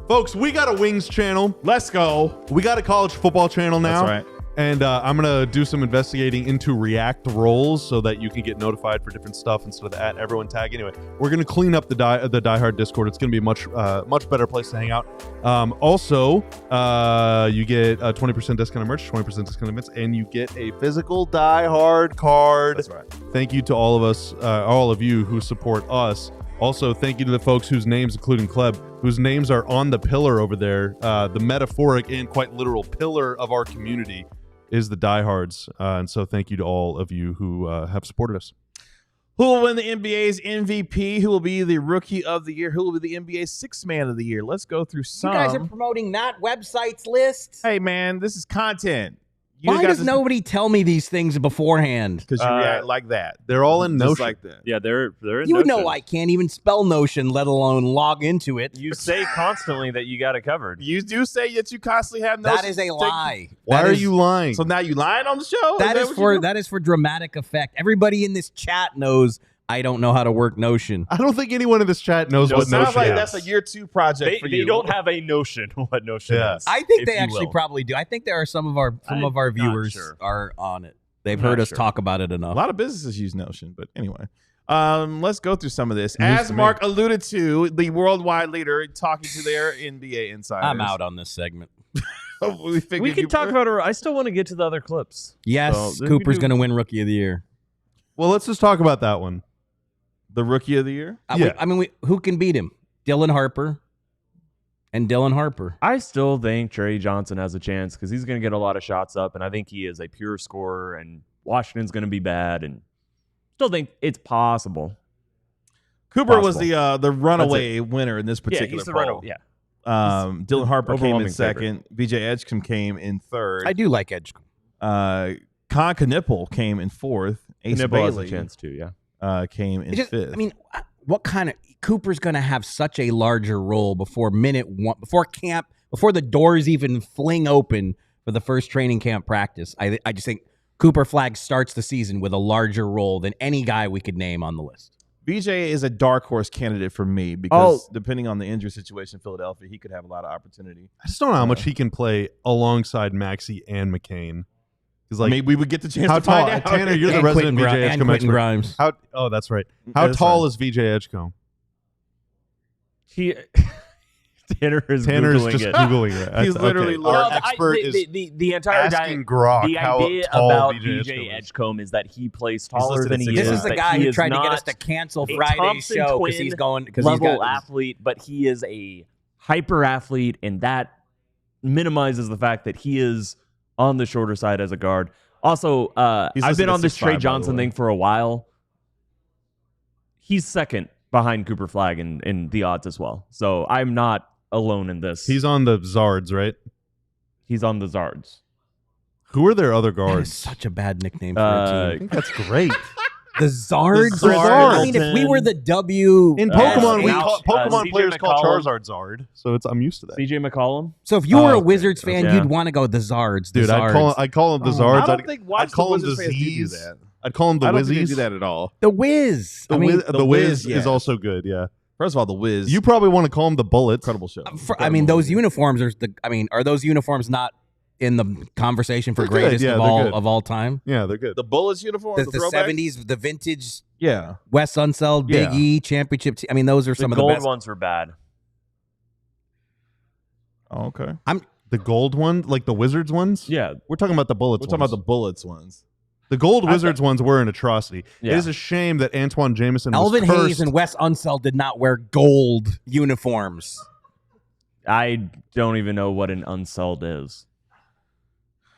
folks, we got a Wings channel. Let's go. We got a college football channel now. That's right. And I'm going to do some investigating into React roles so that you can get notified for different stuff instead of the @everyone tag. Anyway, we're going to clean up the diehard Discord. It's going to be a much better place to hang out. Also, you get a 20% discount on merch, 20% discount on events, and you get a physical diehard card. That's right. Thank you to all of us, all of you who support us Also, thank you to the folks whose names, including Kleb, whose names are on the pillar over there. The metaphoric and quite literal pillar of our community is the diehards. And so thank you to all of you who have supported us. Who will win the NBA's MVP? Who will be the Rookie of the Year? Who will be the NBA's Sixth Man of the Year? Let's go through some. You guys are promoting that website's list? Hey, man, this is content. Why does nobody tell me these things beforehand? Because you react like that. They're all in Just Notion. like that. Yeah, they're in You Notion. know I can't even spell Notion, let alone log into it. You say constantly that you got it covered. You do say that you constantly have no. That is a lie. Why That are is- you lying? So now you lying on the show? That is what you do? that is for dramatic effect. Everybody in this chat knows I don't know how to work Notion. I don't think anyone in this chat knows what Sounds Notion like is. that's a year 2 project for They you. don't have a notion what Notion Yeah. is. I think if they you actually will. probably do. I think there are some of our I'm viewers not sure. are on it. They've I'm heard not us sure. talk about it A enough. lot of businesses use Notion, but anyway. Let's go through some of this. News As to me. Mark alluded to, the worldwide leader talking to their NBA insiders. I'm out on this segment. we figured We you can talk about it. I still want to get to the other clips. Yes, So, then we Cooper's do- going to win Rookie of the Year. Well, let's just talk about that one. the Rookie of the Year. Yeah. Who can beat him? Dylan Harper and Dylan Harper. I still think Trey Johnson has a chance because he's going to get a lot of shots up, and I think he is a pure scorer, and Washington's going to be bad, and still think it's possible. Cooper was Possible. the runaway winner in this Yeah, particular he's the poll. runner. Yeah. Dylan Harper came in overwhelming second. VJ Edgecombe came in third. I do like Edge. Con Knipple came in fourth. Ace Nibble has a Bailey chance too, yeah. came in It's just, fifth. I mean, what kind of Cooper's going to have such a larger role before minute one, before camp, before the doors even fling open for the first training camp practice. I just think Cooper Flagg starts the season with a larger role than any guy we could name on the list. VJ is a dark horse candidate for me because depending on the injury situation in Philadelphia, he could have a lot of opportunity. I just don't know how much he can play alongside Maxey and McCain. Because like, Maybe we would get the chance how to find tall? out. Tanner, you're the And resident Quentin VJ Gri- and Edgecombe Quentin expert. Grimes. How? Oh, that's right. How That's tall right. is VJ Edgecombe? He Tanner is Tanner's Googling just it. googling it. He's literally okay. Our No, expert is the entire asking Grok the how idea tall about VJ VJ Edgecombe is. Edgecombe is that he plays taller listed than at he 6'5". is. This is the that guy he who is tried to get not us to cancel a Friday's Thompson show because twin he's going because he's level got athlete, but he is a hyper athlete, and that minimizes the fact that he is on the shorter side as a guard. Also, He's I've listed been at on this 6'5", Trey by the Johnson way. thing for a while. He's second behind Cooper Flagg in the odds as well. So I'm not alone in this. He's on the Zards, right? He's on the Zards. Who are their other that is guards? such a bad nickname for a I team. think that's great. The Zards. The Zards. I mean, if we were the W In Uh, Pokemon, we Scout, call, Pokemon CJ players call McCollum. Charizard Zard, so I'm used to that. CJ McCollum. So if you were a okay. Wizards fan, Yeah. you'd want to go the Zards. The Dude, Zards. I'd call him the I Zards. don't think I'd call him the Wizards fans do Z's. that. I'd call him the I don't think they Wizzies. do that at all. the Wiz. The I mean, Wiz, the Wiz yeah. is also good. Yeah, First of all, the Wiz. you probably want to call him the Bullets. incredible show. those uniforms are are those uniforms not in the conversation for They're good. greatest Yeah, of they're all good. of all time? Yeah, they're good. The Bullets uniform, The throwback? 70s, the vintage Yeah. Wes Unseld, Big Yeah. E championship. I mean, those are The some of the gold best. ones were bad. Oh, okay. The gold one, like the Wizards ones. Yeah. We're talking about the Bullets. We're talking about the Bullets ones. the gold Wizards ones were an atrocity. Yeah. It is a shame that Antoine Jameson Elvin was cursed. Hayes and Wes Unseld did not wear gold uniforms. I don't even know what an unsold is.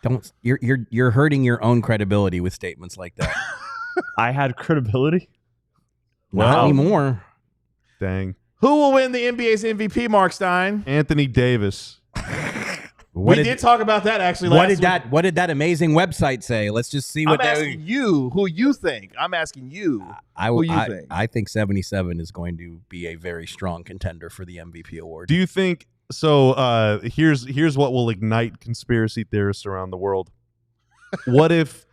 Don't you're hurting your own credibility with statements like that. I had credibility. Not Wow. anymore. Dang, Who will win the NBA's MVP, Mark Stein? Anthony Davis. What we did talk about that actually last week. What did that amazing website say? Let's just see I'm what asking you who you think. I'm asking you. Who you think? I think 77 is going to be a very strong contender for the MVP award. Do you think so? Here's what will ignite conspiracy theorists around the world. What if,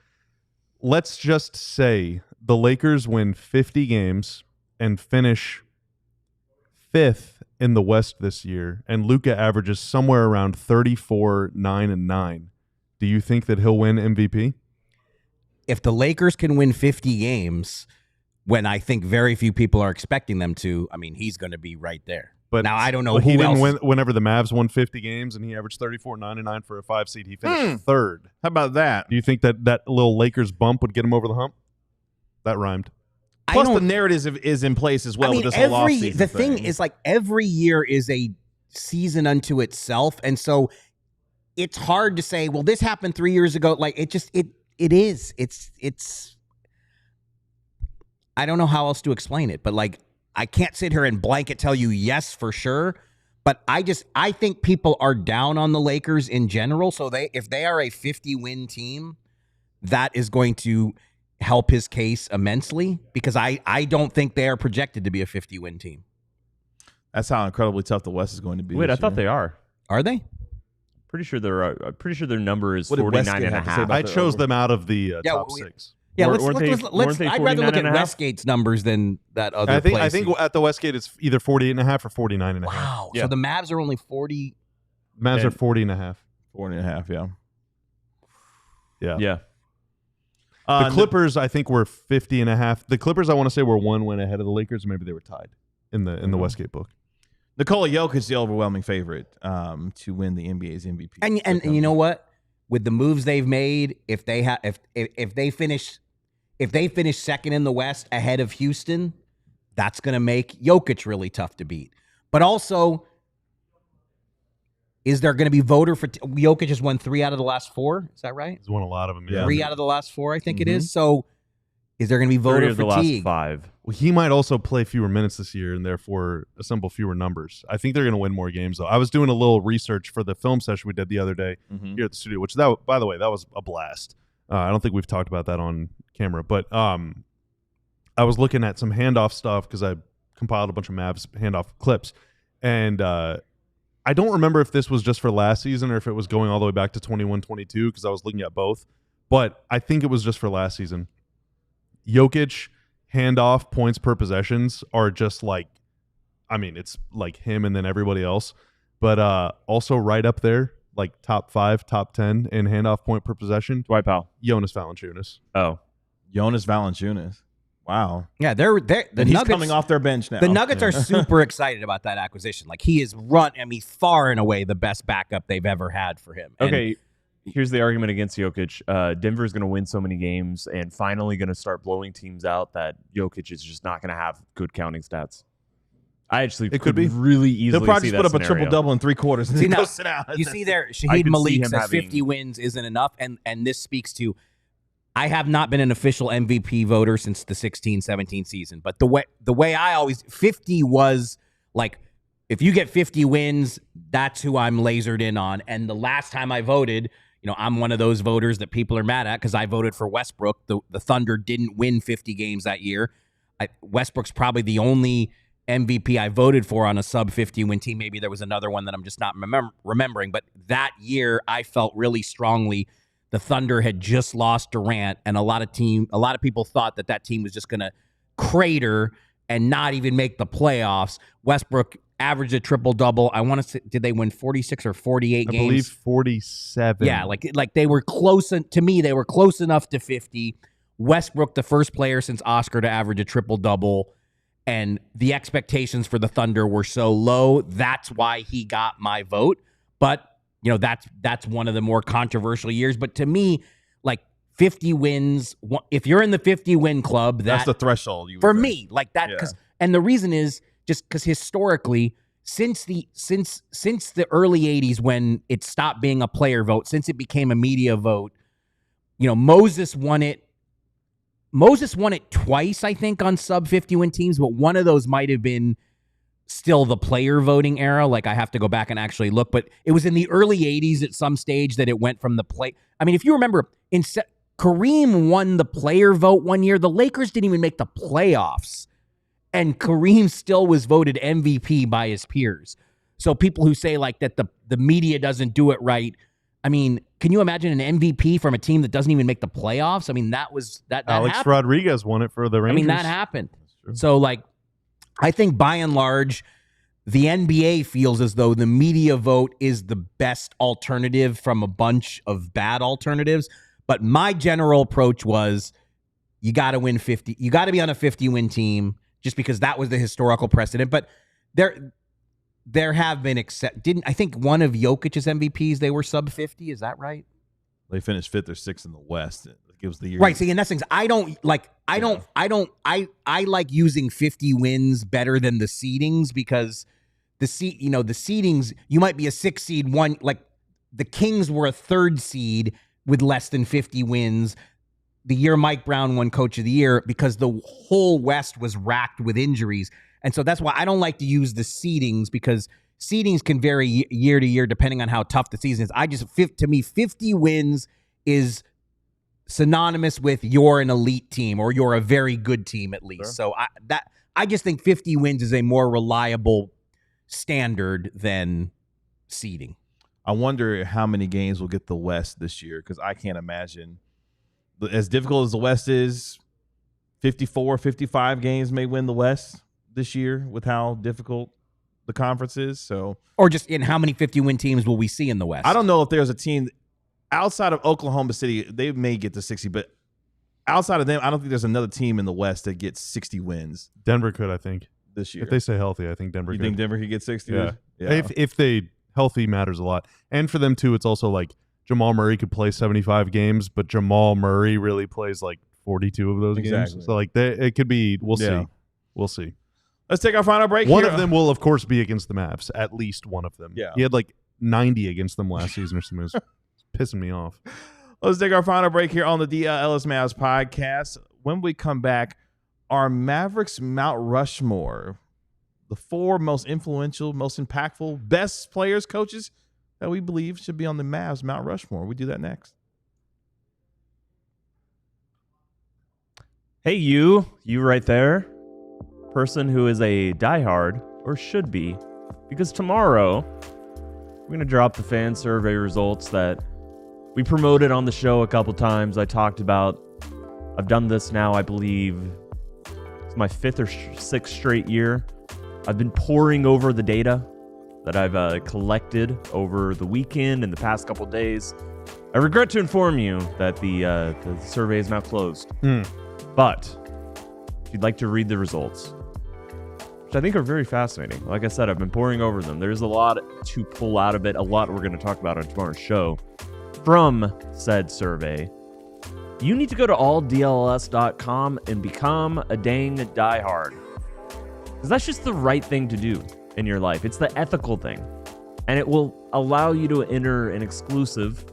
let's just say, the Lakers win 50 games and finish 5th in the West this year, and Luka averages somewhere around 34, 9, and 9. Do you think that he'll win MVP? If the Lakers can win 50 games, when I think very few people are expecting them to, I mean, he's going to be right there. But Now, I don't know but who he didn't else- win whenever the Mavs won 50 games and he averaged 34, 9, and 9 for a 5 seed. He finished 3rd. How about that? Do you think that little Lakers bump would get him over the hump? That rhymed. Plus, the narrative is in place as well. I mean, with this whole off-season the thing is, like, every year is a season unto itself, and so it's hard to say, well, this happened 3 years ago. Like, it is. It's. I don't know how else to explain it, but like, I can't sit here and blanket tell you yes for sure. But I think people are down on the Lakers in general. So if they are a 50-win team, that is going to help his case immensely, because I don't think they are projected to be a 50-win team. That's how incredibly tough the West is going to be. Wait, I thought they are. Are they? Pretty sure I'm pretty sure their number is What did 49 and a Westgate have to say half. about I chose them out of the top we- 6. Yeah, Weren't they I'd rather 49 look at and a half? Westgate's numbers than that other I place. think at the Westgate it's either 48.5 or 49.5. Wow. Yeah. So the Mavs are only 40. Mavs are And- 40.5. 4.5, yeah. Yeah. Yeah. The Clippers, I think, were 50.5. The Clippers, I want to say, were one win ahead of the Lakers. Maybe they were tied in the Westgate book. Nikola Jokic is the overwhelming favorite to win the NBA's MVP. And you know what? With the moves they've made, if they finish second in the West ahead of Houston, that's going to make Jokic really tough to beat. But also, is there going to be voter for Jokic has won 3 out of the last 4? Is that right? He's won a lot of them. 3 out of the last 4, I think it is. So, is there going to be 3 voter of the last fatigue? 5. Well, he might also play fewer minutes this year and therefore assemble fewer numbers. I think they're going to win more games, though. I was doing a little research for the film session we did the other day here at the studio, which, by the way, that was a blast. I don't think we've talked about that on camera, but I was looking at some handoff stuff because I compiled a bunch of Mavs handoff clips, and I don't remember if this was just for last season or if it was going all the way back to 21-22 because I was looking at both, but I think it was just for last season. Jokic handoff points per possessions are just like, I mean, it's like him and then everybody else, but also right up there, like top 5, top 10 in handoff point per possession. Dwight Powell. Jonas Valanciunas. Oh. Jonas Valanciunas. Wow. Yeah, they're the And he's Nuggets coming off their bench now. The Nuggets are super excited about that acquisition. Like, he is far and away the best backup they've ever had for him. And Okay, here's the argument against Jokic. Denver's going to win so many games and finally going to start blowing teams out that Jokic is just not going to have good counting stats. I actually It could be. really easily He'll probably see just put that up a scenario. triple-double in 3 quarters and See, then now, go sit down. you see there, I Shahid could see Malik him says having- 50 wins isn't enough, and this speaks to, I have not been an official MVP voter since the 16-17 season, but the way I always 50 was like, if you get 50 wins, that's who I'm lasered in on. And the last time I voted, you know, I'm one of those voters that people are mad at because I voted for Westbrook. The Thunder didn't win 50 games that year. Westbrook's probably the only MVP I voted for on a sub 50 win team. Maybe there was another one that I'm just not remembering. But that year, I felt really strongly the Thunder had just lost Durant, and a lot of people thought that team was just going to crater and not even make the playoffs. Westbrook averaged a triple-double. I want to say, did they win 46 or 48 games? I believe 47. Yeah, like they were close. To me, they were close enough to 50. Westbrook, the first player since Oscar to average a triple-double, and the expectations for the Thunder were so low. That's why he got my vote. But, you know, that's one of the more controversial years. But to me, like, 50 wins, if you're in the 50-win club, That's the threshold. You would for think. me, like that. Yeah. And the reason is just because historically, since the early 80s, when it stopped being a player vote, since it became a media vote, you know, Moses won it twice, I think, on sub 50-win teams, but one of those might have been still the player voting era. Like, I have to go back and actually look, but it was in the early 80s at some stage that it went from the play. I mean, if you remember, Kareem won the player vote one year. The Lakers didn't even make the playoffs, and Kareem still was voted MVP by his peers. So people who say like that the media doesn't do it right, I mean, can you imagine an MVP from a team that doesn't even make the playoffs? I mean, that Alex happened. Rodriguez won it for the Rangers. I mean, that happened. So, like, I think by and large, the NBA feels as though the media vote is the best alternative from a bunch of bad alternatives. But my general approach was, you got to win 50. You got to be on a 50-win team, just because that was the historical precedent. But there have been I think one of Jokic's MVPs, they were sub 50. Is that right? They finished 5th or 6th in the West. It gives the year. Right. See, and that's things I like using 50 wins better than the seedings because the seedings, you might be a 6 seed one, like the Kings were a 3rd seed with less than 50 wins the year Mike Brown won Coach of the Year because the whole West was racked with injuries. And so that's why I don't like to use the seedings because seedings can vary year to year depending on how tough the season is. To me, 50 wins is synonymous with you're an elite team or you're a very good team at least. Sure. So I just think 50 wins is a more reliable standard than seeding. I wonder how many games will get the West this year because I can't imagine. As difficult as the West is, 54, 55 games may win the West this year with how difficult the conference is. So, or just in how many 50-win teams will we see in the West? I don't know if there's a team outside of Oklahoma City. They may get to 60, but outside of them, I don't think there's another team in the West that gets 60 wins Denver could, I think, this year. if they stay healthy. I think Denver. You could. think Denver could get 60? Yeah. Yeah. If they healthy matters a lot, and for them too, it's also like Jamal Murray could play 75 games, but Jamal Murray really plays like 42 of those games. So like it could be. We'll see. We'll see. Let's take our final break. One here. of them will, of course, be against the Mavs. At least one of them. Yeah. He had like 90 against them last season or something. It was pissing me off. Let's take our final break here on the DLLS Mavs podcast. When we come back, our Mavericks Mount Rushmore, the 4 most influential, most impactful, best players, coaches that we believe should be on the Mavs Mount Rushmore. We do that next. Hey, you right there, person who is a diehard or should be, because tomorrow we're going to drop the fan survey results that we promoted on the show a couple times. I talked about, I've done this now, I believe it's my 5th or 6th straight year. I've been poring over the data that I've collected over the weekend and the past couple days. I regret to inform you that the survey is now closed. But if you'd like to read the results, which I think are very fascinating. Like I said, I've been poring over them. There's a lot to pull out of it, a lot we're going to talk about on tomorrow's show from said survey. You need to go to alldlls.com and become a dang diehard. Because that's just the right thing to do in your life. It's the ethical thing. And it will allow you to enter an exclusive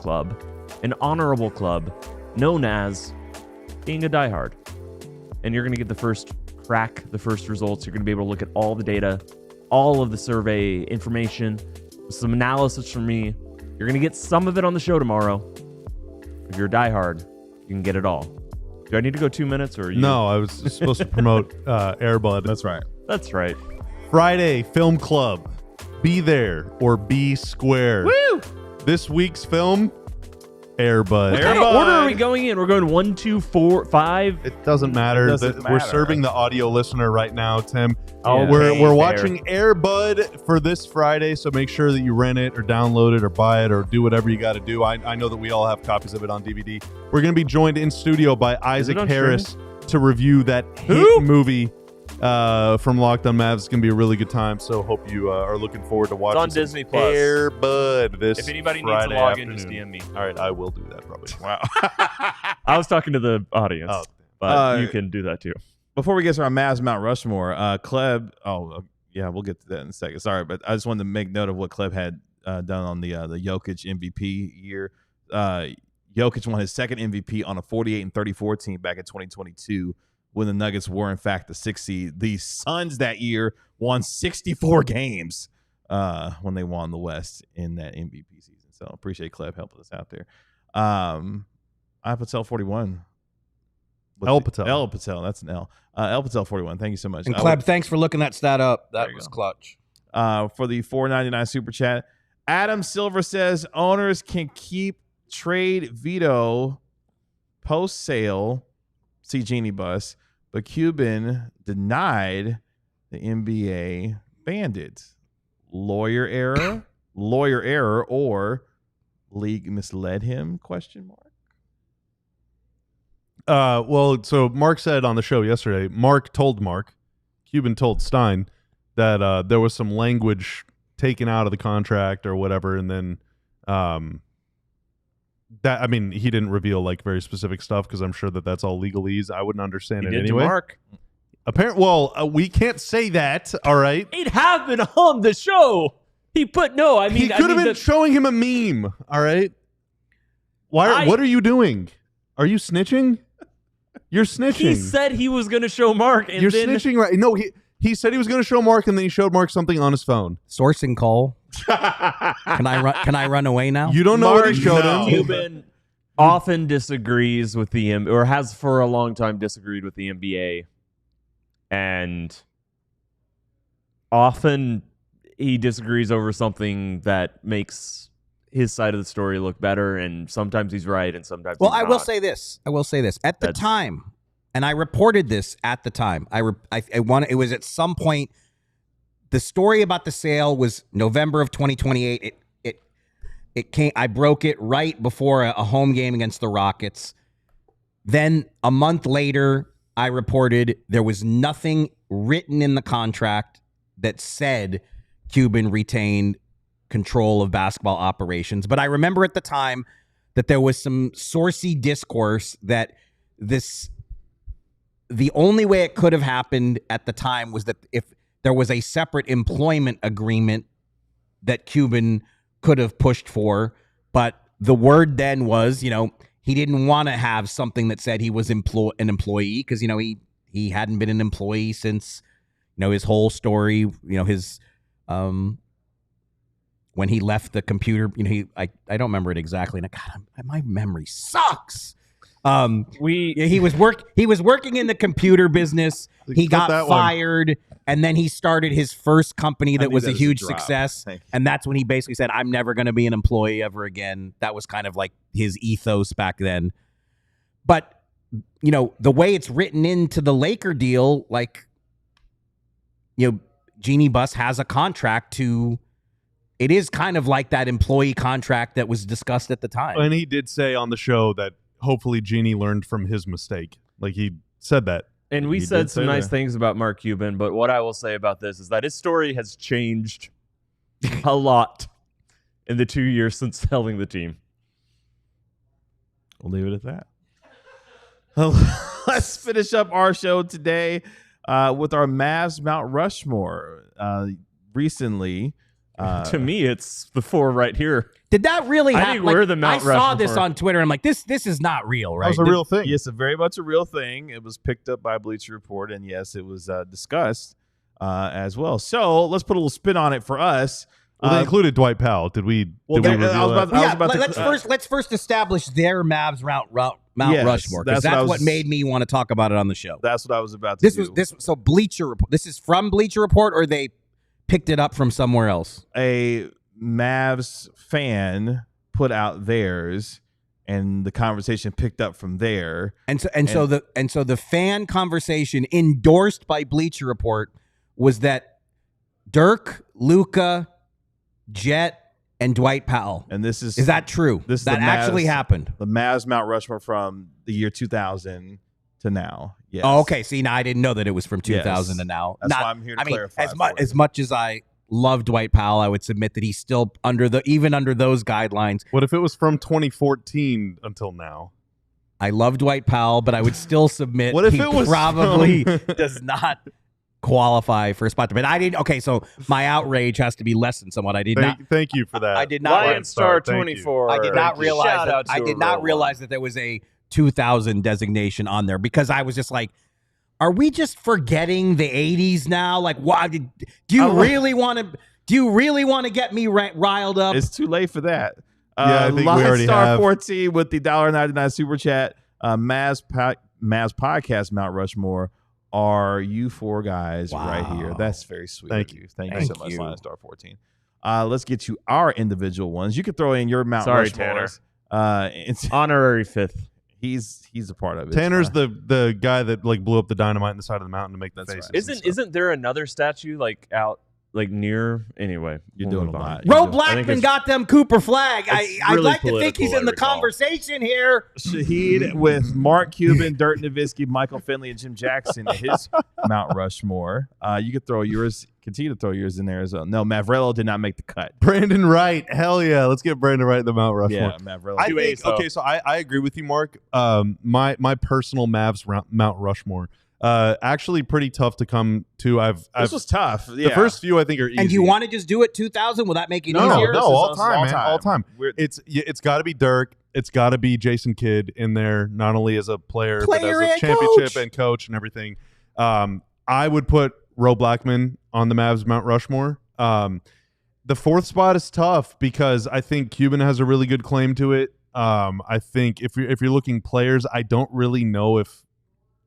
club, an honorable club known as being a diehard. And you're going to get the first results. You're going to be able to look at all the data, all of the survey information, some analysis from me. You're going to get some of it on the show tomorrow. If you're a diehard, you can get it all. Do I need to go 2 minutes or are you? No, I was supposed to promote Airbud. That's right. That's right. Friday Film Club. Be there or be square. Woo! This week's film, Airbud. What kind of order are we going in? We're going 1, 2, 4, 5. It doesn't matter. Doesn't We're matter. serving the audio listener right now, Tim. Oh, we're fair. watching Airbud for this Friday, so make sure that you rent it or download it or buy it or do whatever you got to do. I know that we all have copies of it on DVD. We're going to be joined in studio by Isaac on Harris to review that hit movie from Locked On Mavs. It's going to be a really good time, so hope you are looking forward to watching on some Disney Plus. Airbud this If anybody Friday needs to log afternoon. in, just DM me. All right, I will do that probably. Wow. I was talking to the audience, Oh. but you can do that too. Before we get to our Mavs Mount Rushmore, Kleb. Yeah, we'll get to that in a second. Sorry, but I just wanted to make note of what Kleb had done on the Jokic MVP year. Jokic won his second MVP on a 48-34 team back in 2022 when the Nuggets were, in fact, the 6th seed. The Suns that year won 64 games when they won the West in that MVP season. So appreciate Kleb helping us out there. I Patel 41. El Patel. El Patel, that's an L. El Patel 41. Thank you so much. And Kleb, thanks for looking that stat up. That There you was go. clutch. For the $4.99 super chat, Adam Silver says owners can keep trade veto post sale. See Genie Bus, but Cuban denied the NBA banned it. Lawyer error, or league misled him? Question mark. Well, so Mark said on the show yesterday, Cuban told Stein that there was some language taken out of the contract or whatever, and then That I mean, he didn't reveal like very specific stuff because I'm sure that that's all legalese. I wouldn't understand He it did anyway. to Mark. Apparently, well, we can't say that. All right. It happened on the show. He put no. I mean, He could have been showing him a meme. All right. What are you doing? Are you snitching? You're snitching. He said he was going to show Mark, and You're then snitching, right? No, he said he was going to show Mark, and then he showed Mark something on his phone. Sourcing call. Can I run away now? You don't know what he showed no. him. Cuban often disagrees with the or has for a long time disagreed with the NBA, and often he disagrees over something that makes his side of the story look better, and sometimes he's right, and sometimes Well, he's I not. will say this. At the time, and I reported this at the time. It was at some point. The story about the sale was November of 2028. It came. I broke it right before a home game against the Rockets. Then a month later, I reported there was nothing written in the contract that said Cuban retained control of basketball operations. But I remember at the time that there was some saucy discourse that the only way it could have happened at the time was that if there was a separate employment agreement that Cuban could have pushed for. But the word then was, he didn't want to have something that said he was an employee because, he hadn't been an employee since, his whole story, his when he left the computer, I don't remember it exactly. And God, my memory sucks. He was working in the computer business. He got fired, and then he started his first company that was a huge success. And that's when he basically said, "I'm never going to be an employee ever again." That was kind of like his ethos back then. But the way it's written into the Laker deal, like Jeannie Buss has a contract to. It is kind of like that employee contract that was discussed at the time. And he did say on the show that hopefully Jeannie learned from his mistake. Like he said that. And we said some nice things about Mark Cuban, but what I will say about this is that his story has changed a lot in the 2 years since selling the team. We'll leave it at that. Let's finish up our show today with our Mavs Mount Rushmore. Recently, to me, it's the four right here. Did that really happen? I think we're the Mount I saw Rushmore. this on Twitter. I'm like, this is not real, right? That was a real thing. Yes, very much a real thing. It was picked up by Bleacher Report, and yes, it was discussed as well. So let's put a little spin on it for us. Well, they included Dwight Powell. Did we? Let's first establish their Mavs Mount Rushmore, because that's what made me want to talk about it on the show. That's what I was about to do. So Bleacher Report. This is from Bleacher Report, or they picked it up from somewhere else? A Mavs fan put out theirs, and the conversation picked up from there. So the fan conversation endorsed by Bleacher Report was that Dirk, Luka, Jet, and Dwight Powell. And this is that true? That actually happened. The Mavs Mount Rushmore from the year 2000 to now. Yes. Oh, okay. See, now I didn't know that it was from 2000 to now. That's why I'm here to clarify. As much as I love Dwight Powell, I would submit that he's still even under those guidelines. What if it was from 2014 until now? I love Dwight Powell, but I would still submit What if he it was probably does not qualify for a spot. But I didn't. Okay, so my outrage has to be lessened somewhat. Thank you for that. I did not. Lion Star 24. I did not realize. Shout out to I did not realize that there was a 2000 designation on there, because I was just like, are we just forgetting the 80s now? Like, why do you really want to get me riled up? It's too late for that. I think we Lion already Star have. 14 with the $1.99 super chat. Mavs podcast Mount Rushmore are you four guys right here. That's very sweet. Thank of you. Thank you so much, Lion Star 14. Let's get to our individual ones. You can throw in your Mount Rushmores. It's Honorary fifth. He's a part of it. Tanner's the guy that like blew up the dynamite in the side of the mountain to make the faces. Right. Isn't there another statue like out like near? Anyway, You're doing a lot. Ro Blackman got them Cooper flag. I'd really like to think he's political, in the I recall. conversation here. Shahid with Mark Cuban, Dirk Nowitzki, Michael Finley, and Jim Jackson. His Mount Rushmore. You could throw yours continue to throw yours in there as well. No, Mavrello did not make the cut. Brandon Wright. Hell yeah. Let's get Brandon Wright in the Mount Rushmore. Yeah, Mavrello. I think, okay, so I agree with you, Mark. My personal Mavs Mount Rushmore. Actually pretty tough to come to. This was tough. Yeah. The first few I think are easy. And do you want to just do it 2,000? Will that make it No, easier? no, all time, all man, time. all time. It's got to be Dirk. It's got to be Jason Kidd in there, not only as a player but as a and championship coach. and coach and everything. I would put Ro Blackman on the Mavs Mount Rushmore. The fourth spot is tough because I think Cuban has a really good claim to it. I think if you're looking players, I don't know if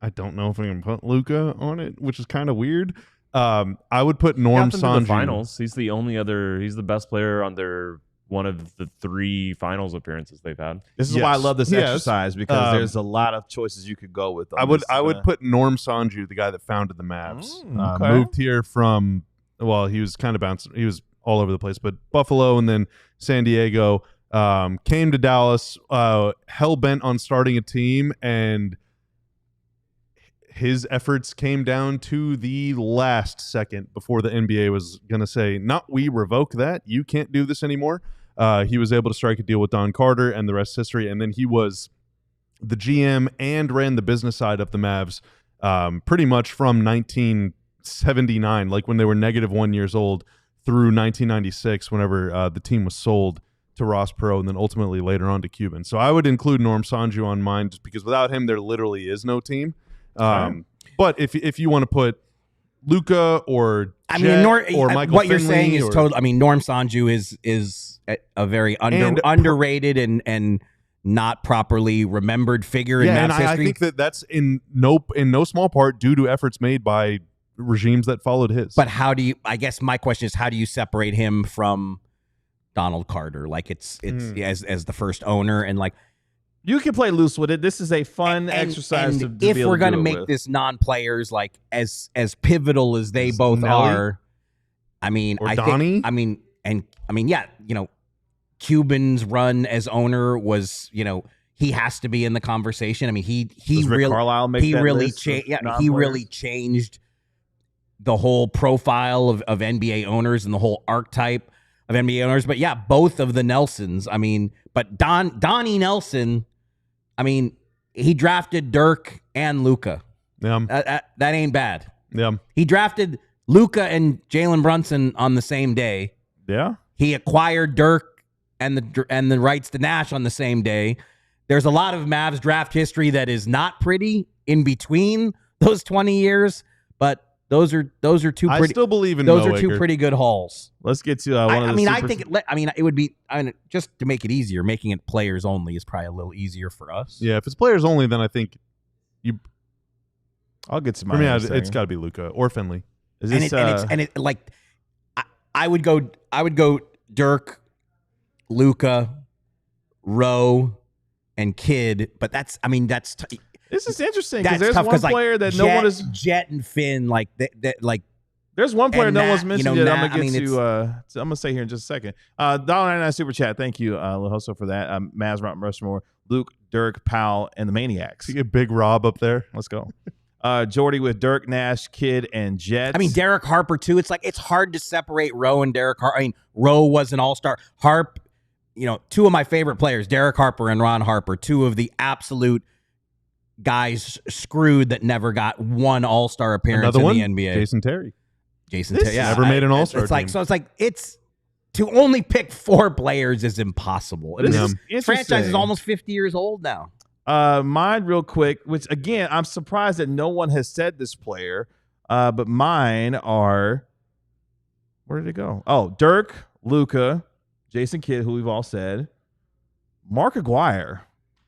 I can put Luka on it, which is kind of weird. I would put Norm Got them to Sanju. the finals. He's the only other. He's the best player on their one of the 3 finals appearances they've had. This is why I Yes. love this Yes. exercise because there's a lot of choices you could go with. I would put Norm Sanju, the guy that founded the Mavs. Okay. Moved here from, well, he was kind of bouncing. He was all over the place, but Buffalo and then San Diego. Came to Dallas, hell bent on starting a team, and his efforts came down to the last second before the NBA was going to say, "Not we revoke that. You can't do this anymore." He was able to strike a deal with Don Carter, and the rest is history. And then he was the GM and ran the business side of the Mavs pretty much from 1979, like when they were -1 years old, through 1996, whenever the team was sold to Ross Perot, and then ultimately later on to Cuban. So I would include Norm Sanju on mine just because without him, there literally is no team. But if you want to put Luka or Jet or Michael what you're Finley saying is or- total. I mean, Norm Sanju is a very underrated and not properly remembered figure in yeah, and Mavs I history. think that's in no small part due to efforts made by regimes that followed his. But how do you? I guess my question is, how do you separate him from Donald Carter? Like it's as the first owner, and like You can play loose with it. This is a fun exercise. And to if be able we're to gonna do it make with. this non-players like as pivotal as they both Nelly? are, I mean, Or I Donnie? think, yeah, Cuban's run as owner was, he has to be in the conversation. I mean, he Does Rick really Carlisle make he that really list of changed. Yeah, he non-players? really changed the whole profile of NBA owners and the whole archetype of NBA owners. But yeah, both of the Nelsons. I mean, but Donnie Nelson. I mean, he drafted Dirk and Luka. yeah, That ain't bad. yeah. He drafted Luka and Jalen Brunson on the same day. Yeah. He acquired Dirk and the rights to Nash on the same day. There's a lot of Mavs draft history that is not pretty in between those 20 years, but those are two I pretty. still believe in Those Mo are two Ager. pretty good hauls. Let's get to one of the I super- think it would be. Just to make it easier, making it players only is probably a little easier for us. Yeah, if it's players only, then I think I'll get to for mine. me, in a it's second. got to be Luka or Finley. Is And this, it like I would go Dirk, Luka, Rowe, and Kidd, but that's this is interesting that's because there's tough one player that Jet, no one is. Jet and Finn like like There's one player and no Matt, one's mentioned yet. I'm Matt, gonna I get mean, to. I'm gonna say here in just a second. $1.99 super chat. Thank you, Lahoso, for that. Mavs, Mount Rushmore, Luke, Dirk, Powell, and the Maniacs. You get Big Rob up there. Let's go. Jordy with Dirk, Nash, Kidd, and Jets. I mean Derek Harper too. It's like it's hard to separate Rowe and Derek Harper. I mean Rowe was an all-star. Harp, two of my favorite players, Derek Harper and Ron Harper, two of the absolute guys screwed that never got one all-star appearance Another in one, the NBA. Jason Terry. Jason This Terry, yeah, never made an all-star It's like team. it's to only pick 4 players is impossible. This Yeah. is This franchise is interesting. almost 50 years old now. Mine real quick, which again, I'm surprised that no one has said this player. But mine are, where did it go? Oh, Dirk, Luka, Jason Kidd, who we've all said. Mark Aguirre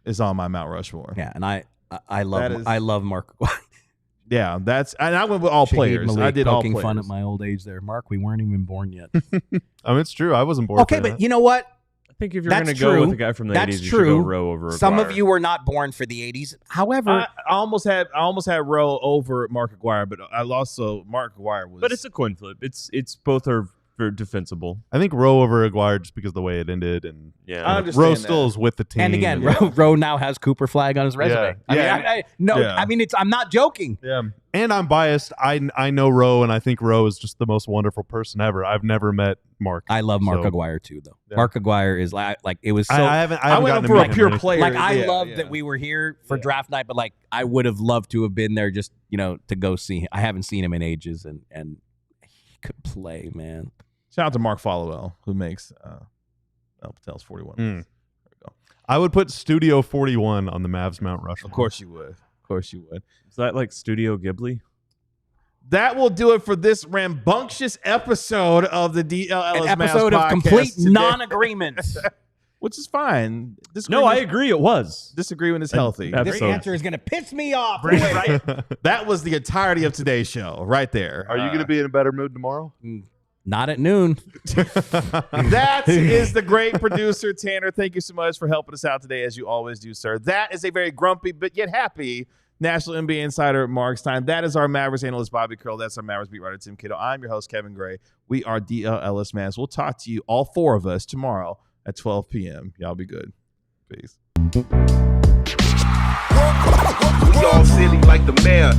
is on my Mount Rushmore. Yeah, and I love That is- I love Mark. Yeah, and I went with all Shaheed players. Malik I did all poking players. fun at my old age there. Mark, we weren't even born yet. I mean, it's true. I wasn't born. Okay, for but that. you know what? I think if you're That's going to go true. with a guy from the That's 80s, you should go true. Rowe over Some of Aguirre. you were not born for the 80s. However, I almost had Rowe over Mark Aguirre, but I lost. So Mark Aguirre was. But it's a coin flip. It's both are for defensible. I think Rowe over Aguirre just because of the way it ended, and Yeah. I understand Rowe that. still is with the team. And again, Rowe now has Cooper Flag on his resume. Yeah. I mean, I'm not joking. Yeah, and I'm biased. I know Rowe, and I think Rowe is just the most wonderful person ever. I've never met Mark. I love Mark So, Aguirre too, though. Yeah. Mark Aguirre is like it was so. I haven't I went gotten up to for meet a him pure or anything. player. like I Yeah, loved yeah. that we were here for Yeah. draft night, but like I would have loved to have been there just to go see him. I haven't seen him in ages, and he could play, man. Shout out to Mark Followell, who makes El Patel's 41. Mm. There we go. I would put Studio 41 on the Mavs Mount Rushmore. Of course you would. Of course you would. Is that like Studio Ghibli? That will do it for this rambunctious episode of the DLLS An Mavs episode of podcast complete today, non-agreement. which is fine. No, I agree. It was. Disagreement is healthy. That- This So- answer is going to piss me off. That was the entirety of today's show right there. Are you going to be in a better mood tomorrow? Not at noon. That is the great producer, Tanner. Thank you so much for helping us out today, as you always do, sir. That is a very grumpy but yet happy National NBA insider, Marc Stein. That is our Mavericks analyst, Bobby Curl. That's our Mavericks beat writer, Tim Kittle. I'm your host, Kevin Gray. We are DLLS Mavs. We'll talk to you, all four of us, tomorrow at 12 p.m. Y'all be good. Peace. We all silly like the mayor.